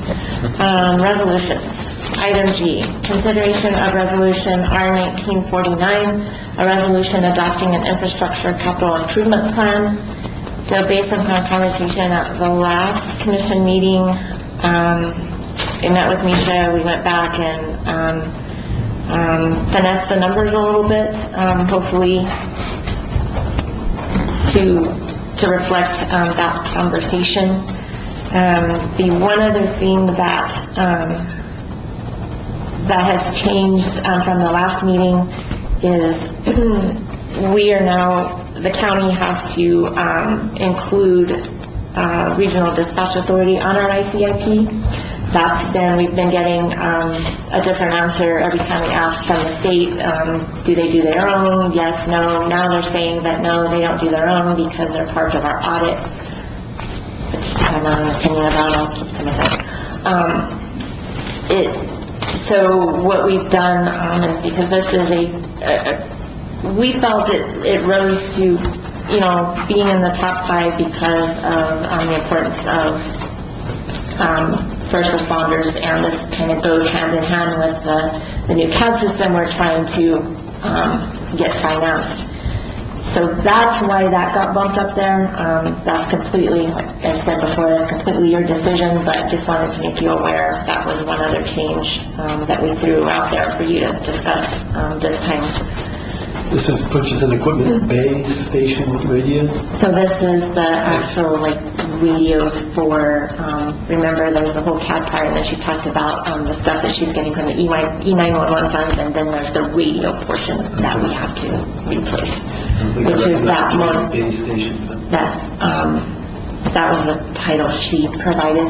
H: Resolutions. Item G, consideration of resolution R-1949, a resolution adopting an infrastructure capital improvement plan. So based upon conversation at the last commission meeting, I met with Misha, we went back and finessed the numbers a little bit, hopefully to reflect that conversation. The one other thing that has changed from the last meeting is the county has to include regional dispatch authority on our ICIP. We've been getting a different answer every time we ask from the state. Do they do their own? Yes, no. Now they're saying that no, they don't do their own because they're part of our audit, which I have not an opinion about. I'll keep to myself. So what we've done is, because this is we felt it rose to, being in the top 5 because of the importance of first responders, and this kind of goes hand in hand with the new CAD system we're trying to get financed. So that's why that got bumped up there. That's completely, like I said before, that's completely your decision, but just wanted to make you aware that was one other change that we threw out there for you to discuss this time.
C: This is purchase and equipment, base station radios? So
H: this is the actual, radios for, remember there's the whole CAD part, and then she talked about the stuff that she's getting from the E911 funds, and then there's the radio portion that we have to replace, which is that more,
C: base station.
H: that was the title she provided,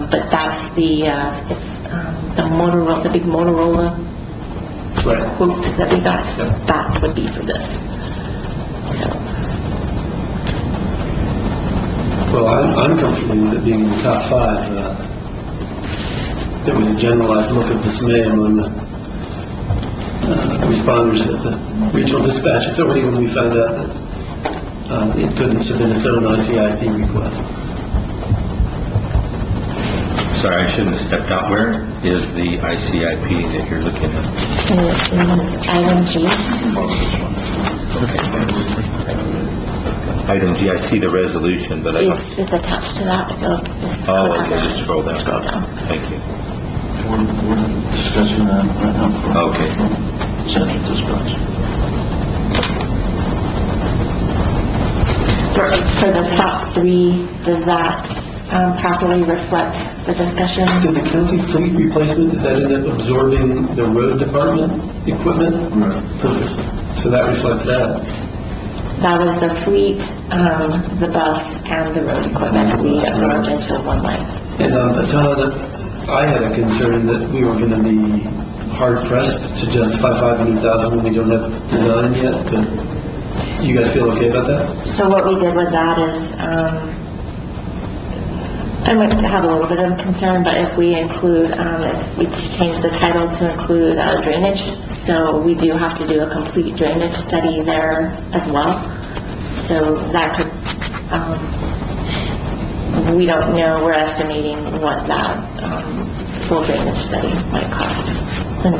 H: but that's the Motorola, the big Motorola quote that we got, that would be for this. So.
C: Well, I'm comfortable with it being in the top 5. There was a generalized look of dismay among the responders at the Regional Dispatch Authority when we found out that it couldn't submit its own ICIP request.
B: Sorry, I shouldn't have stepped out. Where is the ICIP that you're looking at?
H: It is item G.
B: Item G, I see the resolution, but I don't...
H: It's attached to that.
B: Okay, just scroll down.
H: Scroll down.
B: Thank you.
J: We're discussing that right now.
B: Okay.
J: Central Dispatch.
H: For the top 3, does that properly reflect the discussion?
C: Did the county fleet replacement, did that end up absorbing the road department equipment?
J: Right.
C: Perfect. So that reflects that.
H: That was the fleet, the bus, and the road equipment we absorbed into one line.
C: And Todd, I had a concern that we were going to be hard pressed to justify 500,000 when we don't have design yet, but you guys feel okay about that?
H: So what we did with that is, I might have a little bit of concern, but if we include, we changed the title to include drainage, so we do have to do a complete drainage study there as well. So that could, we don't know, we're estimating what that full drainage study might cost. And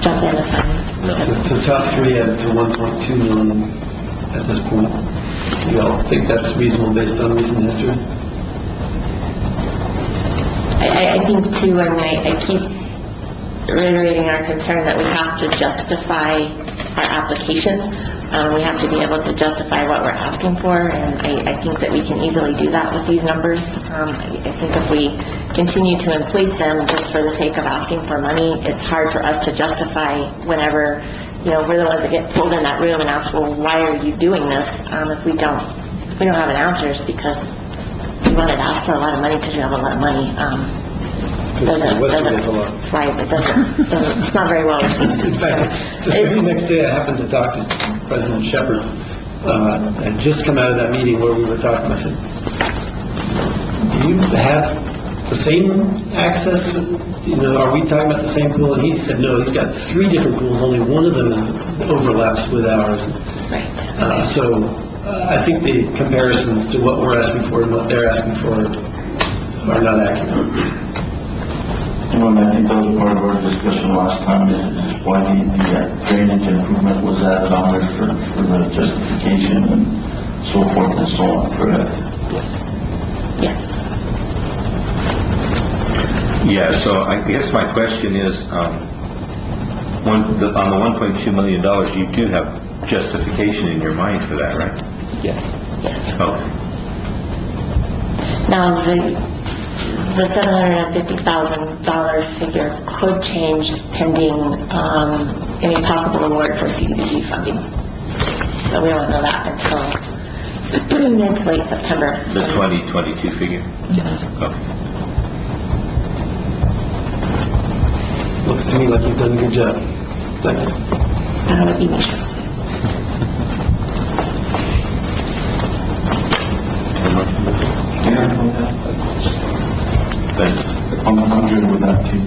H: jump in if I'm...
C: So top three added to 1.2 million at this point. You all think that's reasonable based on recent history?
H: I think too, I mean, I keep reiterating our concern that we have to justify our application. We have to be able to justify what we're asking for, and I think that we can easily do that with these numbers. I think if we continue to inflate them just for the sake of asking for money, it's hard for us to justify whenever, we're the ones that get pulled in that room and ask, well, why are you doing this? If we don't have an answer, it's because you wanted to ask for a lot of money because you have a lot of money. Right, it doesn't, it's not very well received.
C: In fact, the very next day I happened to talk to President Shepard. I'd just come out of that meeting where we were talking. I said, do you have the same access? Are we talking about the same pool? And he said, no, he's got 3 different pools. Only one of them overlaps with ours.
H: Right.
C: So I think the comparisons to what we're asking for and what they're asking for are not accurate.
J: And I think that was part of our discussion last time, is why the drainage improvement was added on there for the justification and so forth and so on, correct?
H: Yes.
B: Yeah, so I guess my question is, on the $1.2 million, you do have justification in your mind for that, right?
H: Yes.
B: Okay.
H: Now, the $750,000 figure could change pending any possible award for CDBG funding. But we won't know that until mid to late September.
B: The 2022 figure?
H: Yes.
B: Okay.
C: Looks to me like you've done a good job. Thanks.
H: That would be Misha.
J: I'm good with that too.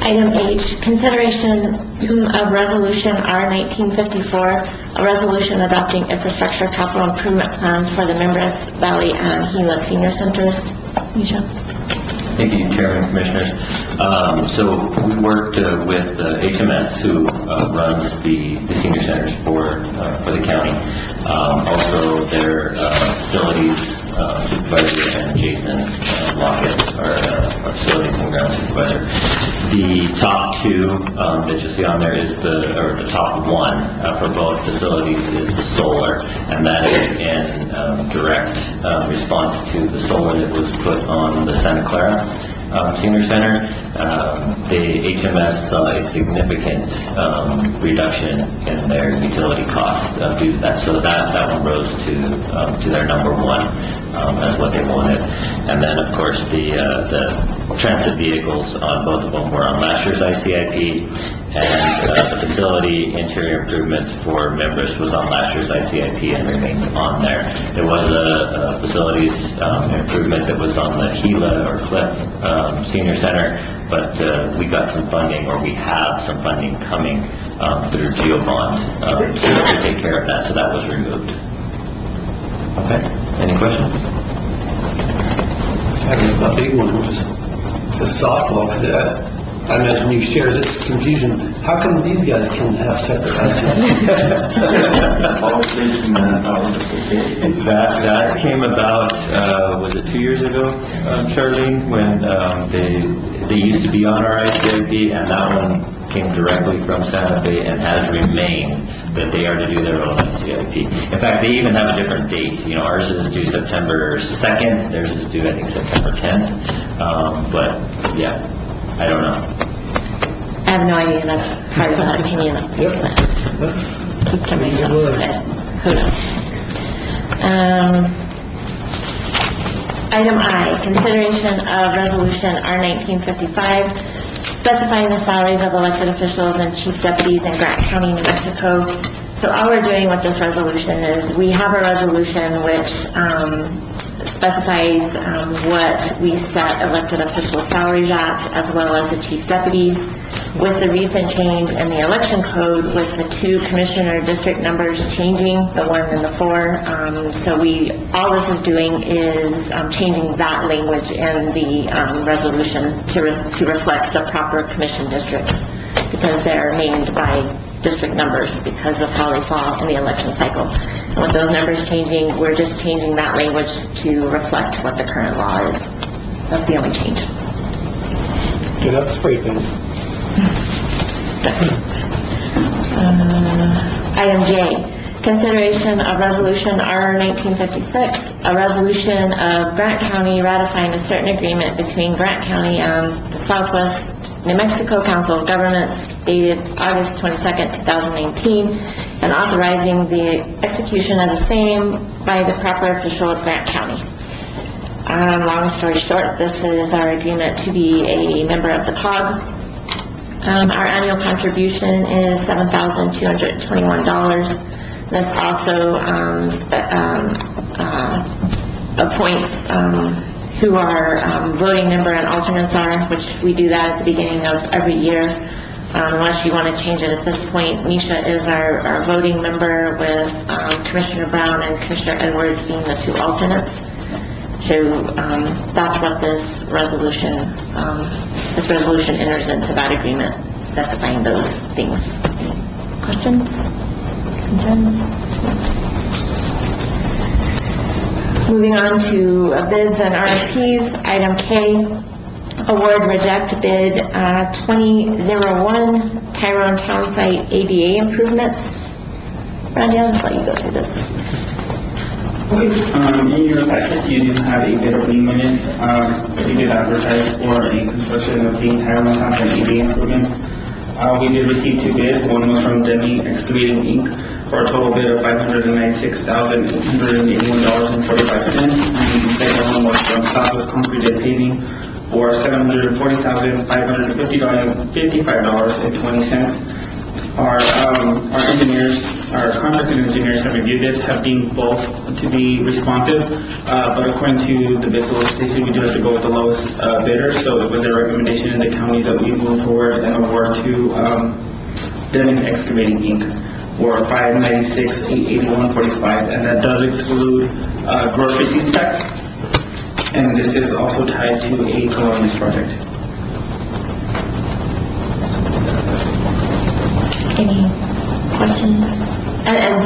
H: Item H, consideration of resolution R-1954, a resolution adopting infrastructure capital improvement plans for the Mimbres Valley and Gila Senior Centers. Misha.
G: Thank you, Chairman, Commissioners. So we worked with HMS, who runs the senior centers for the county. Also, their facilities supervisor and Jason Lockett, our facilities and ground supervisor. The top 2 that you see on there is the top 1 for both facilities is the solar, and that is in direct response to the solar that was put on the Santa Clara Senior Center. The HMS saw a significant reduction in their utility cost due to that. So that one rose to their number 1 as what they wanted. And then, of course, the transit vehicles on both of them were on last year's ICIP, and the facility interior improvements for members was on last year's ICIP and remains on there. There was a facilities improvement that was on the Gila or Cliff Senior Center, but we got some funding, or we have some funding coming through GeoBond to take care of that, so that was removed. Okay, any questions?
C: I have a big one, just a softball, because I imagine you share this confusion. How come these guys can have separate ICIPs?
G: That came about, was it 2 years ago, Charlene, when they used to be on our ICIP, and that one came directly from Santa Fe and has remained that they are to do their own ICIP. In fact, they even have a different date. Ours is due September 2nd, theirs is due, I think, September 10th. But, yeah, I don't know.
H: I have no idea. That's part of that opinion. Keep to myself, but who knows? Item I, consideration of resolution R-1955, specifying the salaries of elected officials and chief deputies in Grant County, New Mexico. So all we're doing with this resolution is we have a resolution which specifies what we set elected officials' salaries at, as well as the chief deputies. With the recent change in the election code, with the 2 commissioner district numbers changing, the 1 and the 4, so all this is doing is changing that language in the resolution to reflect the proper commission districts, because they're named by district numbers because of how they fall in the election cycle. And with those numbers changing, we're just changing that language to reflect what the current law is. That's the only change.
C: Get up, spray paint.
H: Item J, consideration of resolution R-1956, a resolution of Grant County ratifying a certain agreement between Grant County and the Southwest New Mexico Council of Governments dated August 22nd, 2019, and authorizing the execution of the same by the proper official of Grant County. Long story short, this is our agreement to be a member of the COG. Our annual contribution is $7,221. This also appoints who our voting member and alternates are, which we do that at the beginning of every year. Unless you want to change it at this point, Nisha is our voting member, with Commissioner Brown and Commissioner Edwards being the 2 alternates. So that's what this resolution enters into that agreement, specifying those things. Any questions? Concerns? Moving on to bids and RFPs. Item K, award reject bid 2001 Tyrone Town Site ADA improvements. Randy, I'll just let you go through this.
M: Okay, in your packet, you do have a bid opening minutes. We did advertise for a construction of the Tyrone Town Site ADA improvements. We did receive 2 bids. One was from Demi Excavating Inc. for a total bid of $596,881.45, and the second one was from Southwest Concrete and Paving for $740,555.20. Our engineers, our contracted engineers have reviewed this, have deemed both to be responsive, but according to the bid solicitation, we do have to go with the lowest bidder, so it was their recommendation in the counties that we move forward and award to Denning Excavating Inc. for $596,881.45, and that does exclude gross receipts tax, and this is also tied to a Columbus project.
H: Any questions? And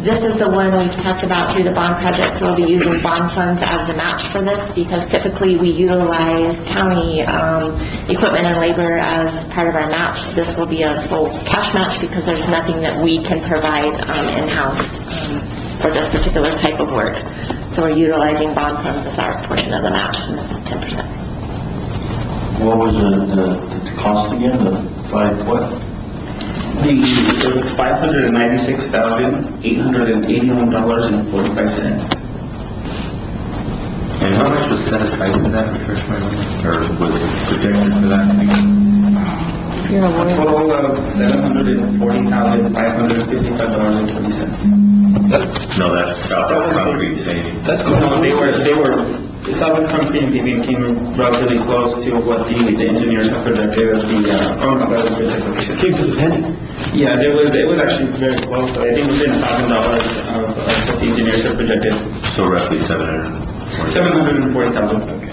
H: this is the one we've talked about through the bond project, so we'll be using bond funds as the match for this, because typically we utilize county equipment and labor as part of our match. This will be a full cash match because there's nothing that we can provide in-house for this particular type of work. So we're utilizing bond funds as our portion of the match, and it's 10%.
A: What was the cost again? The 5 what?
M: It was $596,881.45.
B: And how much was set aside for that, refresh my memory, or was projected for that?
M: A total of $740,555.20.
B: No, that's Southwest Concrete Paving.
M: That's cool. No, they were, Southwest Concrete and Paving came relatively close to what the engineers have projected as the,
C: Came to the penny.
M: Yeah, it was actually very close, but I think within $1,000 of what the engineers have projected.
B: So roughly
M: 740,000.
B: Okay.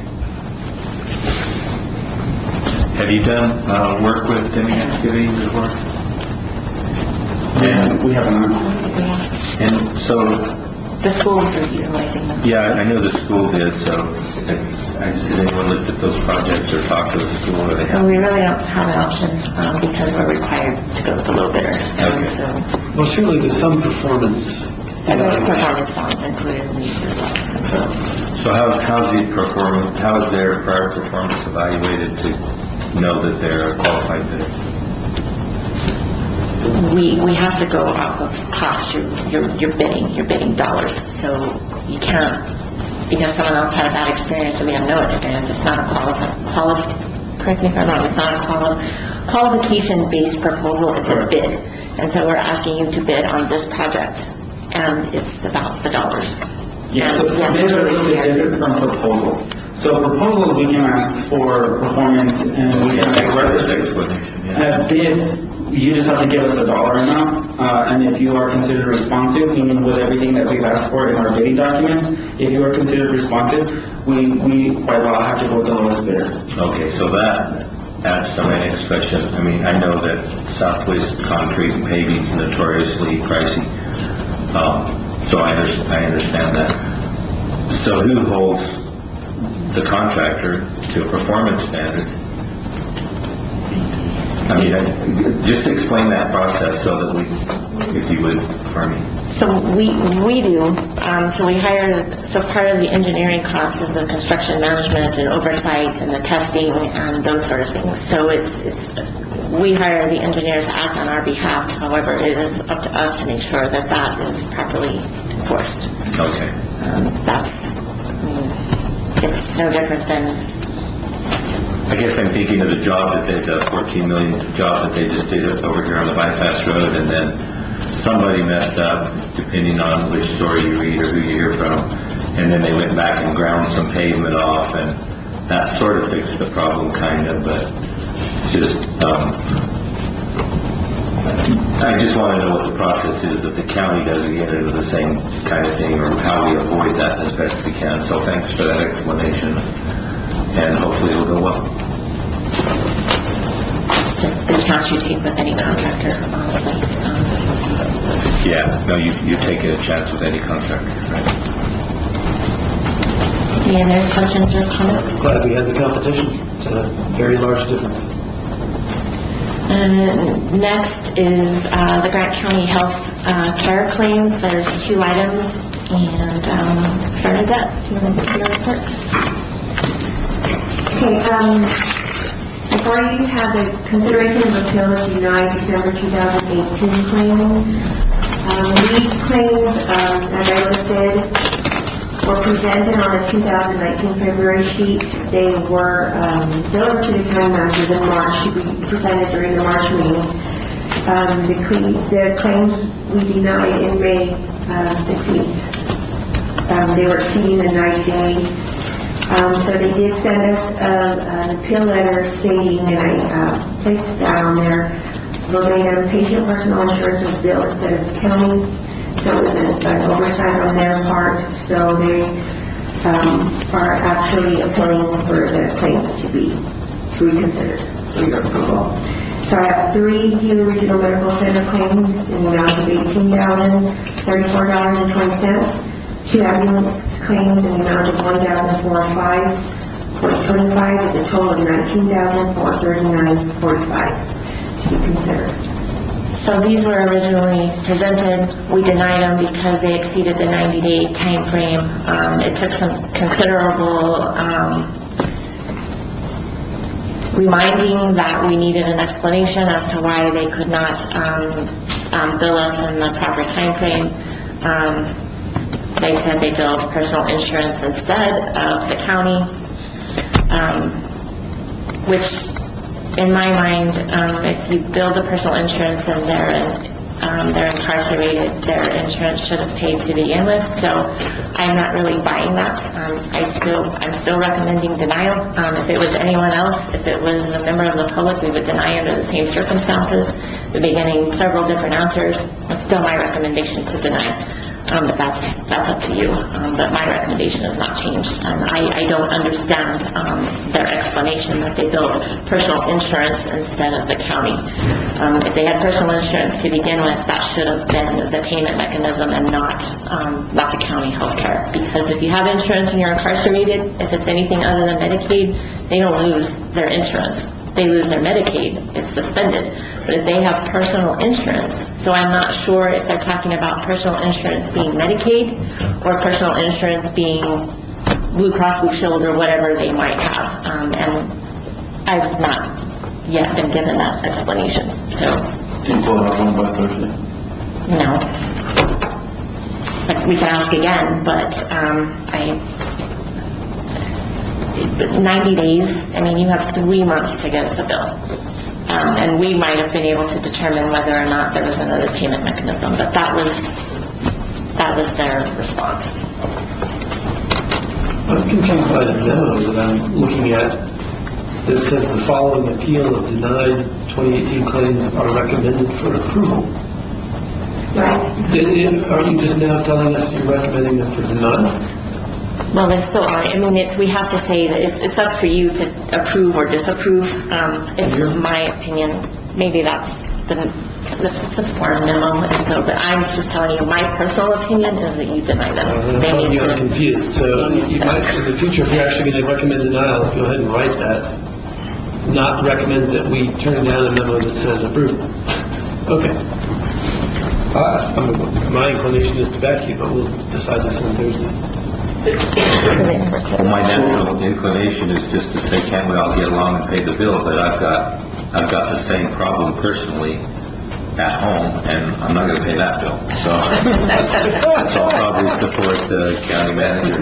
B: Have you done work with Demi Excavating before?
M: And we have not.
B: And so,
H: The schools are utilizing them.
B: yeah, I know the school did, so has anyone looked at those projects or talked to the school, or they
H: And
B: have?
H: we really don't have an option because we're required to go with the low bidder. And
B: Okay.
H: so,
C: Well, surely there's some performance.
H: and there's performance bonds included in these as well.
B: So how's their prior performance evaluated to know that they're a qualified bidder?
H: we have to go off of cost. You're bidding dollars. So you can't, because someone else had a bad experience and we have no experience, it's not a correct me if I'm wrong, it's not a qualification-based proposal, it's a bid. And so we're asking you to bid on this project, and it's about the dollars.
M: Yeah, so bids are a little bit different from proposals. So proposals, we can ask for performance and we can bids, you just have to give us a dollar amount, and if you are considered responsive, meaning with everything that we've asked for in our bidding documents, if you are considered responsive, we quite well have to go with the lowest bidder.
B: Okay, so that adds to my next question. I mean, I know that Southwest Concrete and Paving is notoriously pricey, so I understand that. So who holds the contractor to a performance standard? I mean, just explain that process so that if you would, for me.
H: So we do. So we hire. So part of the engineering cost is the construction management and oversight and the testing and those sort of things. So we hire the engineers to act on our behalf. However, it is up to us to make sure that that is properly enforced.
B: Okay.
H: It's no different than.
B: I guess I'm thinking of the job that the $14 million job that they just did over here on the bypass road, and then somebody messed up, depending on which story you read or who you hear from, and then they went back and ground some pavement off, and that sort of fixed the problem, kind of, but it's just, I just want to know what the process is that the county doesn't get into the same kind of thing, or how we avoid that as best we can. So thanks for that explanation, and hopefully it'll go well.
H: Just the chance you take with any contractor, honestly.
B: Yeah, no, you take a chance with any contractor, right?
H: Any other questions or comments?
C: Glad we had the competition. It's a very large difference.
H: Next is the Grant County Health Care claims. There's 2 items, and Bernadette, do you want to give your report?
N: Okay, before you have the consideration of appeal of denied December 2018 claim. These claims, as I listed, were presented on the 2019 February sheet. They were billed to the county managers in March to be presented during the March meeting. The claims we denied in May 16th. They were exceeding the 90-day. So they did send us an appeal letter stating, and I placed that on there, verbatim, patient personal insurance was billed instead of the county, so it was an oversight on their part, so they are actually appealing for the claims to be reconsidered for your approval. So I have 3 Gila Regional Medical Center claims in the amount of $18,034.20, 2 ambulance claims in the amount of $1,405.25, with a total of $19,439.45 to be considered.
H: So these were originally presented. We denied them because they exceeded the 90-day time frame. It took some considerable reminding that we needed an explanation as to why they could not bill us in the proper time frame. They said they billed personal insurance instead of the county, which in my mind, if you bill the personal insurance and they're incarcerated, their insurance should have paid to begin with. So I'm not really buying that. I'm still recommending denial. If it was anyone else, if it was a member of the public, we would deny under the same circumstances. We'd be getting several different answers. It's still my recommendation to deny. But that's up to you. But my recommendation has not changed. I don't understand their explanation that they billed personal insurance instead of the county. If they had personal insurance to begin with, that should have been the payment mechanism and not the county health care. Because if you have insurance when you're incarcerated, if it's anything other than Medicaid, they don't lose their insurance. They lose their Medicaid. It's suspended. But if they have personal insurance, so I'm not sure if they're talking about personal insurance being Medicaid or personal insurance being Blue Cross Blue Shield or whatever they might have. And I've not yet been given that explanation. So
J: Think we'll have one by Thursday?
H: No. Like, we can ask again, but, 90 days, I mean, you have 3 months to get us a bill. And we might have been able to determine whether or not there was another payment mechanism, but that was their response.
C: I'm confused by the memo that I'm looking at that says the following appeal of denied 2018 claims are recommended for approval.
N: Right.
C: Are you just now telling us you're recommending them for denial?
H: Well, they still are. I mean, we have to say that it's up for you to approve or disapprove. It's my opinion. Maybe that's it's a form memo, and so, but I'm just telling you, my personal opinion is that you deny them.
C: I'm confused. So you might, in the future, if you're actually going to recommend denial, go ahead and write that. Not recommend that we turn down a memo that says approve. Okay. My inclination is to back you, but we'll decide this on Thursday.
B: Well, my natural inclination is just to say, can't we all get along and pay the bill? But I've got the same problem personally at home, and I'm not going to pay that bill. So I'll probably support the county manager.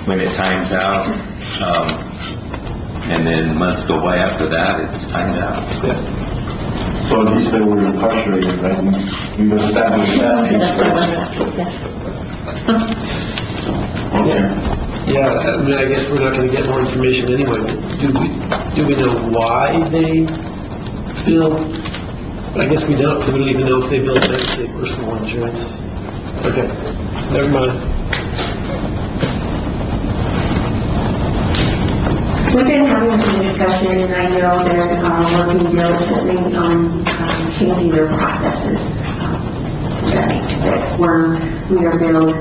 B: When it times out, and then months go by after that, it's timed out.
J: So at least they were incarcerated, right? We've established that. Okay.
C: Yeah, I mean, I guess we're not going to get more information anyway. Do we know why they bill? I guess we don't, because we don't even know if they bill Medicaid personal insurance. Okay, never mind.
N: We've been having some discussion, and I know they're working diligently on changing their processes. That's where we are billed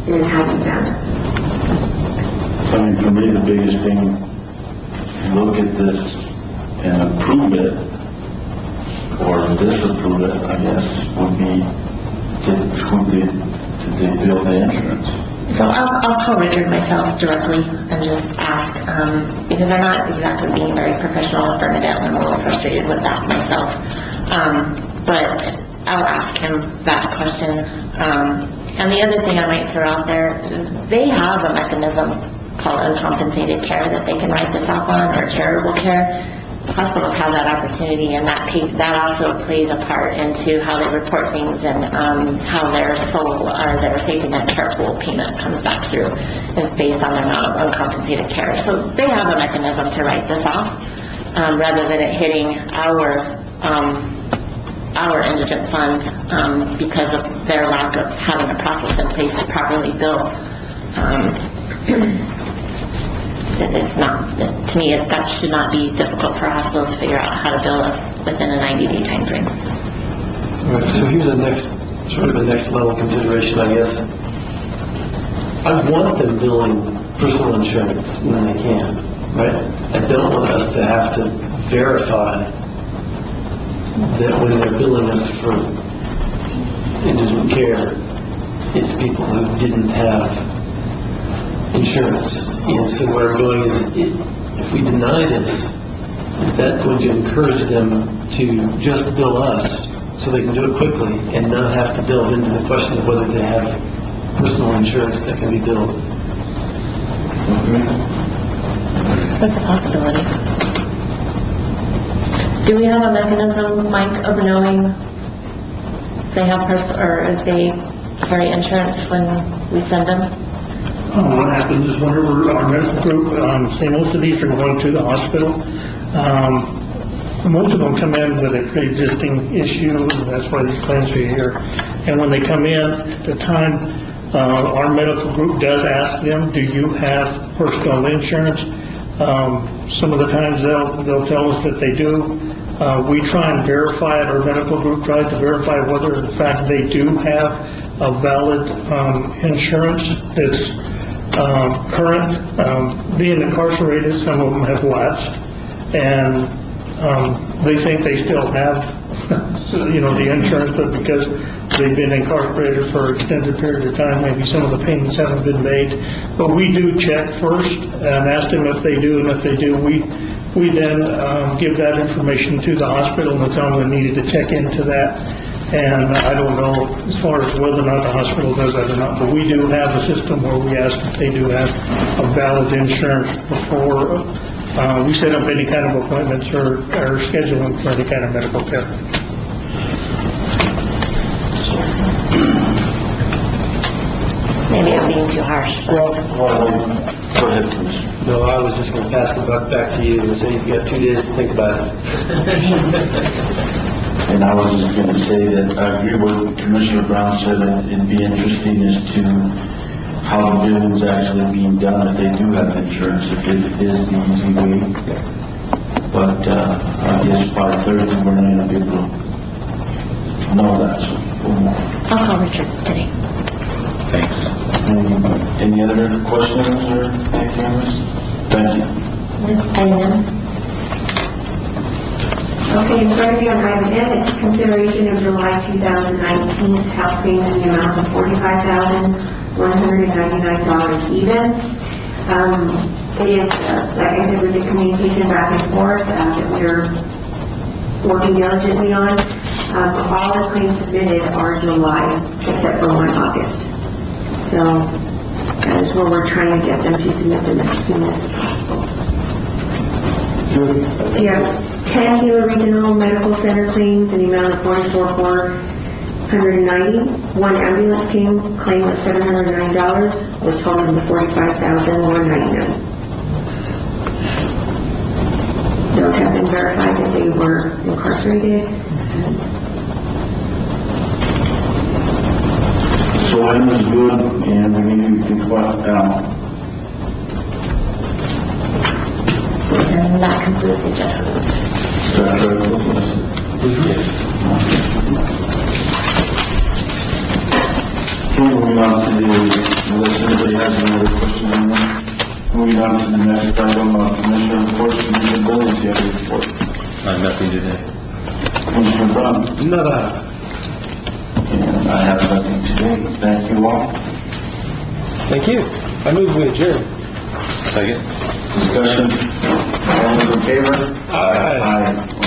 N: in a timely manner.
J: So, I mean, for me, the biggest thing to look at this and approve it, or disapprove it, I guess, would be, did they bill the insurance?
H: So I'll call Richard myself directly and just ask, because they're not exactly being very professional at Bernadette, and I'm a little frustrated with that myself. But I'll ask him that question. And the other thing I might throw out there, they have a mechanism called uncompensated care that they can write this off on, or charitable care. Hospitals have that opportunity, and that also plays a part into how they report things and how their their safety net care pool payment comes back through is based on their amount of uncompensated care. So they have a mechanism to write this off rather than it hitting our indigent funds because of their lack of having a process in place to properly bill. It's not, to me, that should not be difficult for a hospital to figure out how to bill us within a 90-day time frame.
C: All right, so here's the next level consideration, I guess. I want them billing personal insurance when they can, right? I don't want us to have to verify that when they're billing us for indigent care, it's people who didn't have insurance. And so where I'm going is, if we deny this, is that going to encourage them to just bill us so they can do it quickly and not have to delve into the question of whether they have personal insurance that can be billed?
H: That's a possibility. Do we have a mechanism, Mike, of knowing if they have if they carry insurance when we send them?
D: What happens is whenever our medical group, say most of these are going to the hospital, most of them come in with a pre-existing issue, and that's why these claims are here. And when they come in, at the time, our medical group does ask them, do you have personal insurance? Some of the times they'll tell us that they do. We try and verify it, our medical group tries to verify whether in fact they do have a valid insurance that's current. Being incarcerated, some of them have lapsed, and they think they still have the insurance, but because they've been incarcerated for an extended period of time, maybe some of the payments haven't been made. But we do check first and ask them if they do, and if they do, we We then give that information to the hospital and tell them they needed to check into that. And I don't know as far as whether or not the hospital does that or not, but we do have a system where we ask if they do have a valid insurance before we set up any kind of appointments or scheduling for any kind of medical care.
H: Maybe I'm being too harsh.
J: Go ahead, Commissioner.
C: No, I was just going to pass the buck back to you and say you've got 2 days to think about it.
J: And I was just going to say that I agree with what Commissioner Brown said, and it'd be interesting as to how the billing's actually being done, if they do have insurance, if it is the easy way. But I guess by Thursday, we're not going to be able to know that, so.
H: I'll call Richard today.
B: Thanks.
J: Any other questions or anything else? Thank you.
H: And then?
N: Okay, in front of you on item N, it's consideration of July 2019 health claims in the amount of $45,199 even. It is, like I said, with the communication back and forth that we're working diligently on. All the claims submitted are July, except for one August. So that is where we're trying to get them to submit them as soon as possible. So you have 10 Gila Regional Medical Center claims in the amount of $44,490. One ambulance team claim of $709, with total of $45,199. Those have been verified that they were incarcerated.
J: So N is good, and we need to think about
H: And that concludes the agenda.
J: is that correct? Okay, moving on to unless anybody has any other questions on that. Moving on to the next item, Commissioner reports. Commissioner Bowles, you have a report.
B: Nothing today.
J: Commissioner Brown.
C: Nada.
J: And I have nothing today. Thank you all.
C: Thank you. I move we adjourn.
B: Second.
J: Discussion. All those in favor?
C: Aye.
J: Aye.